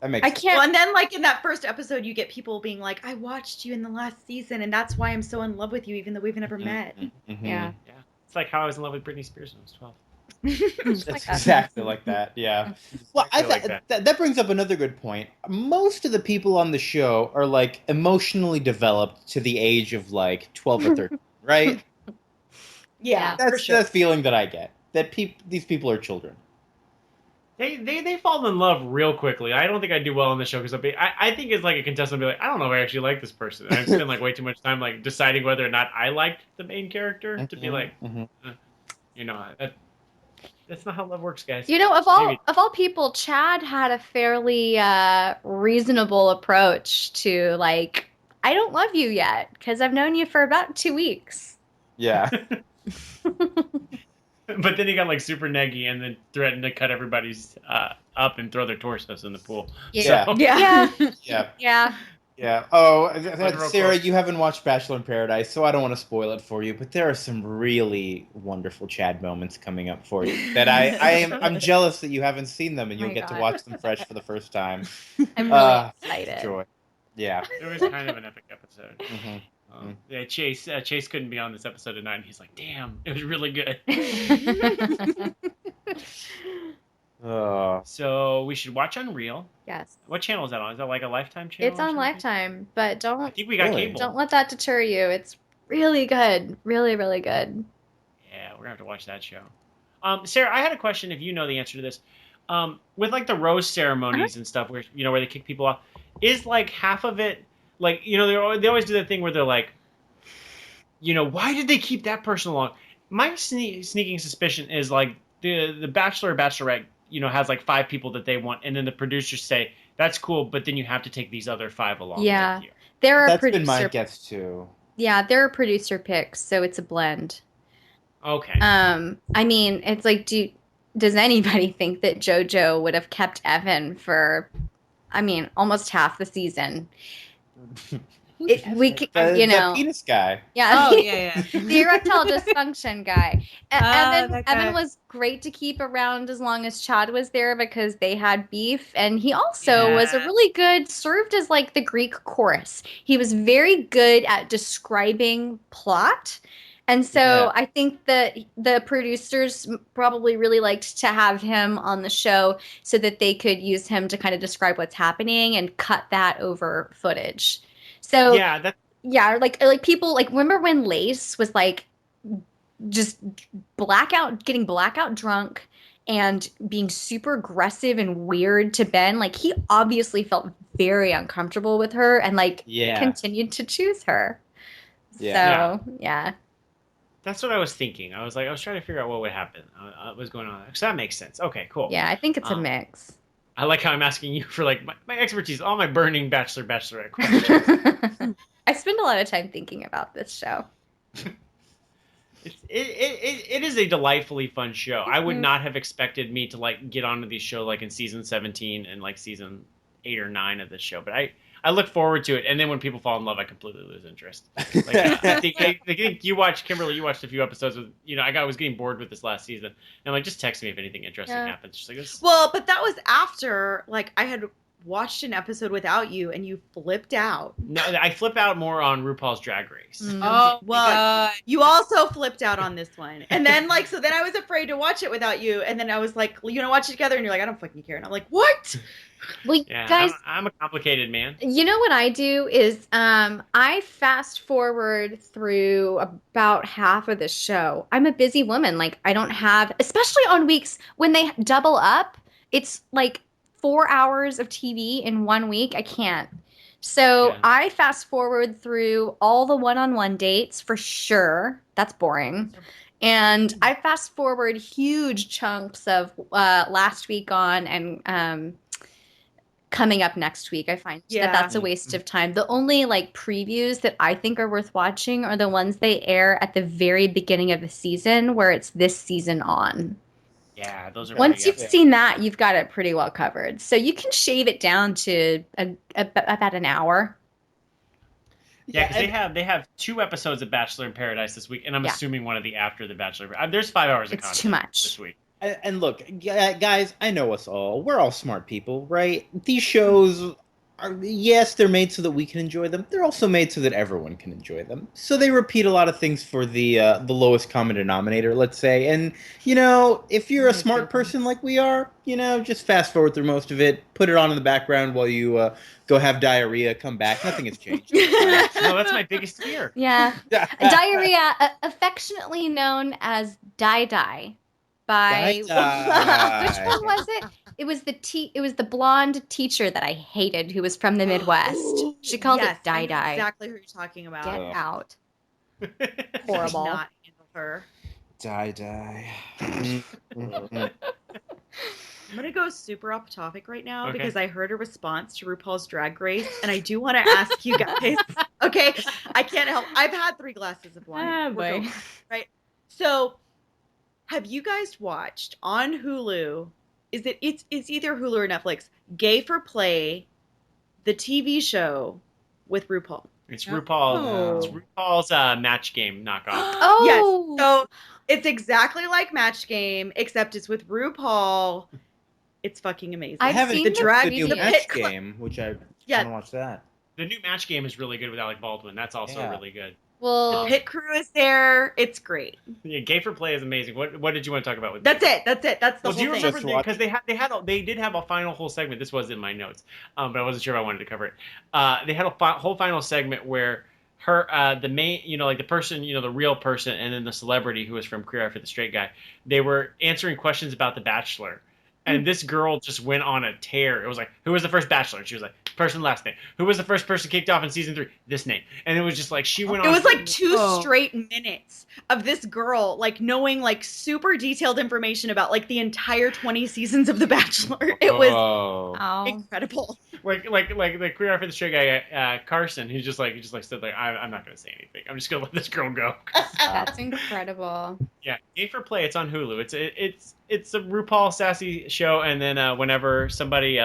that makes sense. Well, and then, like, in that first episode, you get people being like, I watched you in the last season, and that's why I'm so in love with you, even though we've never met. Mm-hmm. Yeah. It's like how I was in love with Britney Spears when I was 12. It's exactly like that, yeah. Well, that brings up another good point. Most of the people on the show are, like, emotionally developed to the age of, like, 12 or 13, right? Yeah, that's the feeling that I get. That these people are children. They fall in love real quickly. I don't think I'd do well on the show because I think it's like a contestant would be like, I don't know if I actually like this person. And I'd spend like way too much time like deciding whether or not I liked the main character to be like, That's not how love works, guys. You know, Maybe. of all people, Chad had a fairly reasonable approach to like, I don't love you yet because I've known you for about 2 weeks. Yeah. But then he got like super neggy and then threatened to cut everybody's up and throw their torsos in the pool. Yeah. So, Yeah. Yeah. Yeah. Yeah. Oh, real Sarah, close. you haven't watched Bachelor in Paradise, so I don't want to spoil it for you. But there are some really wonderful Chad moments coming up for you that I'm jealous that you haven't seen them and you'll My get to God. watch them fresh for the first time. I'm really excited. Joy. Yeah. it was kind of an epic episode. Mhm. Yeah, Chase couldn't be on this episode tonight. And he's like, "Damn, it was really good." Oh. So we should watch Unreal. Yes. What channel is that on? Is that like a Lifetime channel? It's or on something? Lifetime, but I don't think we got Really? cable. don't let that deter you. It's really good. Really, really good. Yeah, we're gonna have to watch that show. Sarah, I had a question. If you know the answer to this, with like the rose ceremonies and stuff, where where they kick people off, is like half of it like they always do that thing where they're like, why did they keep that person along? My sneaking suspicion is like the Bachelor or Bachelorette, has like 5 people that they want, and then the producers say that's cool, but then you have to take these other 5 along. Yeah. With you. There are That's been producer my guess too. Yeah, there are producer picks, so it's a blend. Okay. I mean, it's like, does anybody think that JoJo would have kept Evan for, almost half the season? The penis guy. Yeah. Oh, yeah. The erectile dysfunction guy. that guy. Evan was great to keep around as long as Chad was there because they had beef, and he also was a really good, served as like the Greek chorus. He was very good at describing plot. And so I think that the producers probably really liked to have him on the show so that they could use him to kind of describe what's happening and cut that over footage. So like people like, remember when Lace was like just getting blackout drunk and being super aggressive and weird to Ben? Like, he obviously felt very uncomfortable with her and like continued to choose her. Yeah. So yeah. That's what I was thinking. I was trying to figure out what would happen. What was going on there. So that makes sense. Okay, cool. Yeah, I think it's a mix. I like how I'm asking you for like my expertise, all my burning Bachelorette questions. I spend a lot of time thinking about this show. It is a delightfully fun show. I would not have expected me to like get onto these show like in season 17 and like season 8 or 9 of this show, but I look forward to it. And then when people fall in love, I completely lose interest. Like, I think you watched, Kimberly, you watched a few episodes with, I was getting bored with this last season. And like, just text me if anything interesting happens. Just like this. Well, but that was after, like, I had watched an episode without you and you flipped out. No, I flip out more on RuPaul's Drag Race. Oh, well, you also flipped out on this one. And then, like, so then I was afraid to watch it without you. And then I was like, watch it together. And you're like, I don't fucking care. And I'm like, what? Well, Yeah, guys, I'm a complicated man. you know what I do is I fast forward through about half of the show. I'm a busy woman. Like, I don't have, especially on weeks when they double up, it's like 4 hours of TV in 1 week. I can't. So I fast forward through all the one-on-one dates for sure. That's boring. And I fast forward huge chunks of last week on and coming up next week. I find that that's a waste of time. The only like previews that I think are worth watching are the ones they air at the very beginning of the season where it's this season on. Yeah, those are Once you've seen that, you've got it pretty well covered. So you can shave it down to about an hour. Yeah, because they have 2 episodes of Bachelor in Paradise this week, and I'm assuming one of the after the Bachelor. There's 5 hours of content. It's too much this week. And look, guys, I know us all. We're all smart people, right? These shows are, yes, they're made so that we can enjoy them. They're also made so that everyone can enjoy them. So they repeat a lot of things for the lowest common denominator, let's say. And, if you're a smart person like we are, just fast forward through most of it, put it on in the background while you go have diarrhea, come back. Nothing has changed. No, that's my biggest fear. Yeah. Diarrhea, affectionately known as die-die. By which one was it? It was the blonde teacher that I hated who was from the Midwest. She called it die-die. Exactly who you're talking about. Get out. Did Horrible. not handle her. Die. I'm gonna go super off topic right now Okay. because I heard a response to RuPaul's Drag Race, and I do want to ask you guys. Okay, I can't help. I've had 3 glasses of wine. Ah, We're boy. going, right. So, have you guys watched on Hulu? It's either Hulu or Netflix? Gay for Play, the TV show with RuPaul. It's Oh. RuPaul. It's RuPaul's Match Game knockoff. Oh, Yes. So it's exactly like Match Game, except it's with RuPaul. It's fucking amazing. I've haven't seen seen the drag- the new the Match pit club. Game, which I Yeah. want to watch that. The new Match Game is really good with Alec Baldwin. That's also Yeah. really good. well, Pit crew is there. It's great. Yeah, Gay for Play is amazing. What did you want to talk about with That's Gay? it. That's the Well, whole do you thing. remember Just watch because they did have a final whole segment. This was in my notes, but I wasn't sure if I wanted to cover it. They had a whole final segment where her the main like the person the real person and then the celebrity who was from Queer Eye for the Straight Guy. They were answering questions about The Bachelor. And this girl just went on a tear. It was like, who was the first Bachelor? And she was like, person last name. Who was the first person kicked off in season 3? This name. And it was just like she went on. It was like 2 Oh. straight minutes of this girl like knowing like super detailed information about like the entire 20 seasons of The Bachelor. It was oh. incredible. like the Queer Eye for the Straight Guy, Carson. He just stood like, I'm not gonna say anything. I'm just gonna let this girl go. That's incredible. Yeah, Gay for Play. It's on Hulu. It's a RuPaul sassy show, and then whenever somebody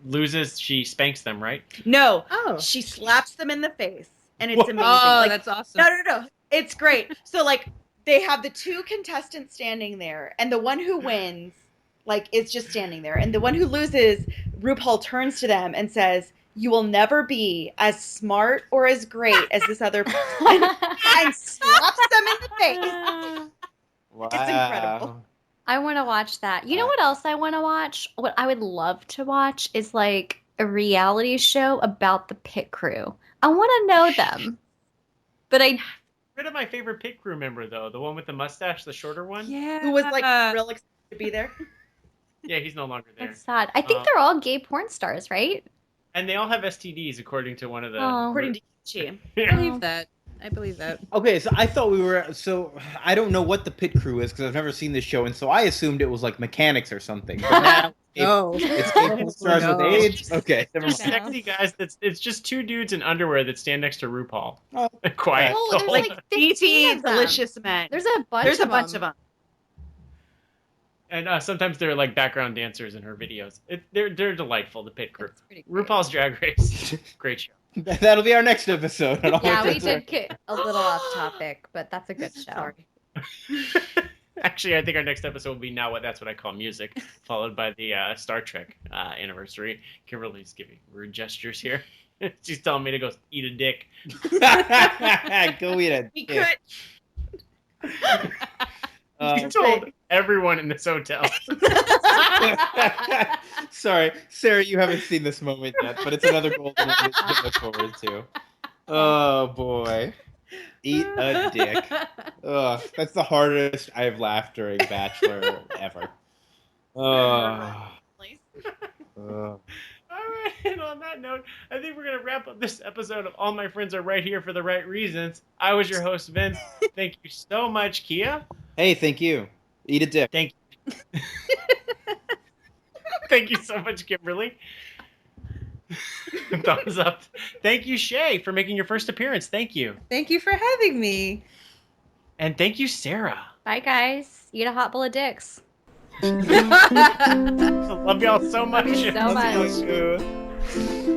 loses, she spanks them, right? No, Oh. she slaps them in the face, and it's amazing. Oh, Like, that's awesome. no, it's great. So like they have the 2 contestants standing there, and the one who wins like is just standing there, and the one who loses, RuPaul turns to them and says, "You will never be as smart or as great as this other person," and slaps them in the face. Wow. It's incredible. I want to watch that. You know what else I want to watch? What I would love to watch is like a reality show about the pit crew. I want to know them. But I Rid of my favorite pit crew member though, the one with the mustache, the shorter one. Yeah. Who was like real excited to be there. Yeah, he's no longer there. that's sad. I think Oh. they're all gay porn stars, right? And they all have STDs, according to one of the. Oh. According to Chi. I believe that. I believe that. Okay, so I thought we were. So I don't know what the pit crew is because I've never seen this show, and so I assumed it was like mechanics or something. But now No. it's gay porn stars No. with AIDS. Okay, never They're mind. sexy guys. It's just 2 dudes in underwear that stand next to RuPaul. Oh. Quiet. Oh, the there's whole like time. 15 Beefy, of them. delicious men. There's a bunch There's a of bunch them. of them. And sometimes they're like background dancers in her videos. They're delightful. The pit crew. That's pretty great. RuPaul's Drag Race. Great show. That'll be our next episode. on all Yeah, we this. did get a little off topic, but that's a good show. Sorry. Actually, I think our next episode will be Now What That's What I Call Music, followed by the Star Trek anniversary. Kimberly's giving rude gestures here. She's telling me to go eat a dick. Go eat it. We could. You told everyone in this hotel. Sorry, Sarah, you haven't seen this moment yet, but it's another golden one to look forward to. Oh boy, eat a dick. Ugh, that's the hardest I've laughed during Bachelor ever. Ugh. Ugh. All right, and on that note, I think we're going to wrap up this episode of All My Friends Are Right Here for the Right Reasons. I was your host, Vince. Thank you so much, Kia. Hey, thank you. Eat a dick. Thank you. Thank you so much, Kimberly. Thumbs up. Thank you, Shay, for making your first appearance. Thank you. Thank you for having me. And thank you, Sarah. Bye, guys. Eat a hot bowl of dicks. I love y'all so much. Love you so much. Thank you.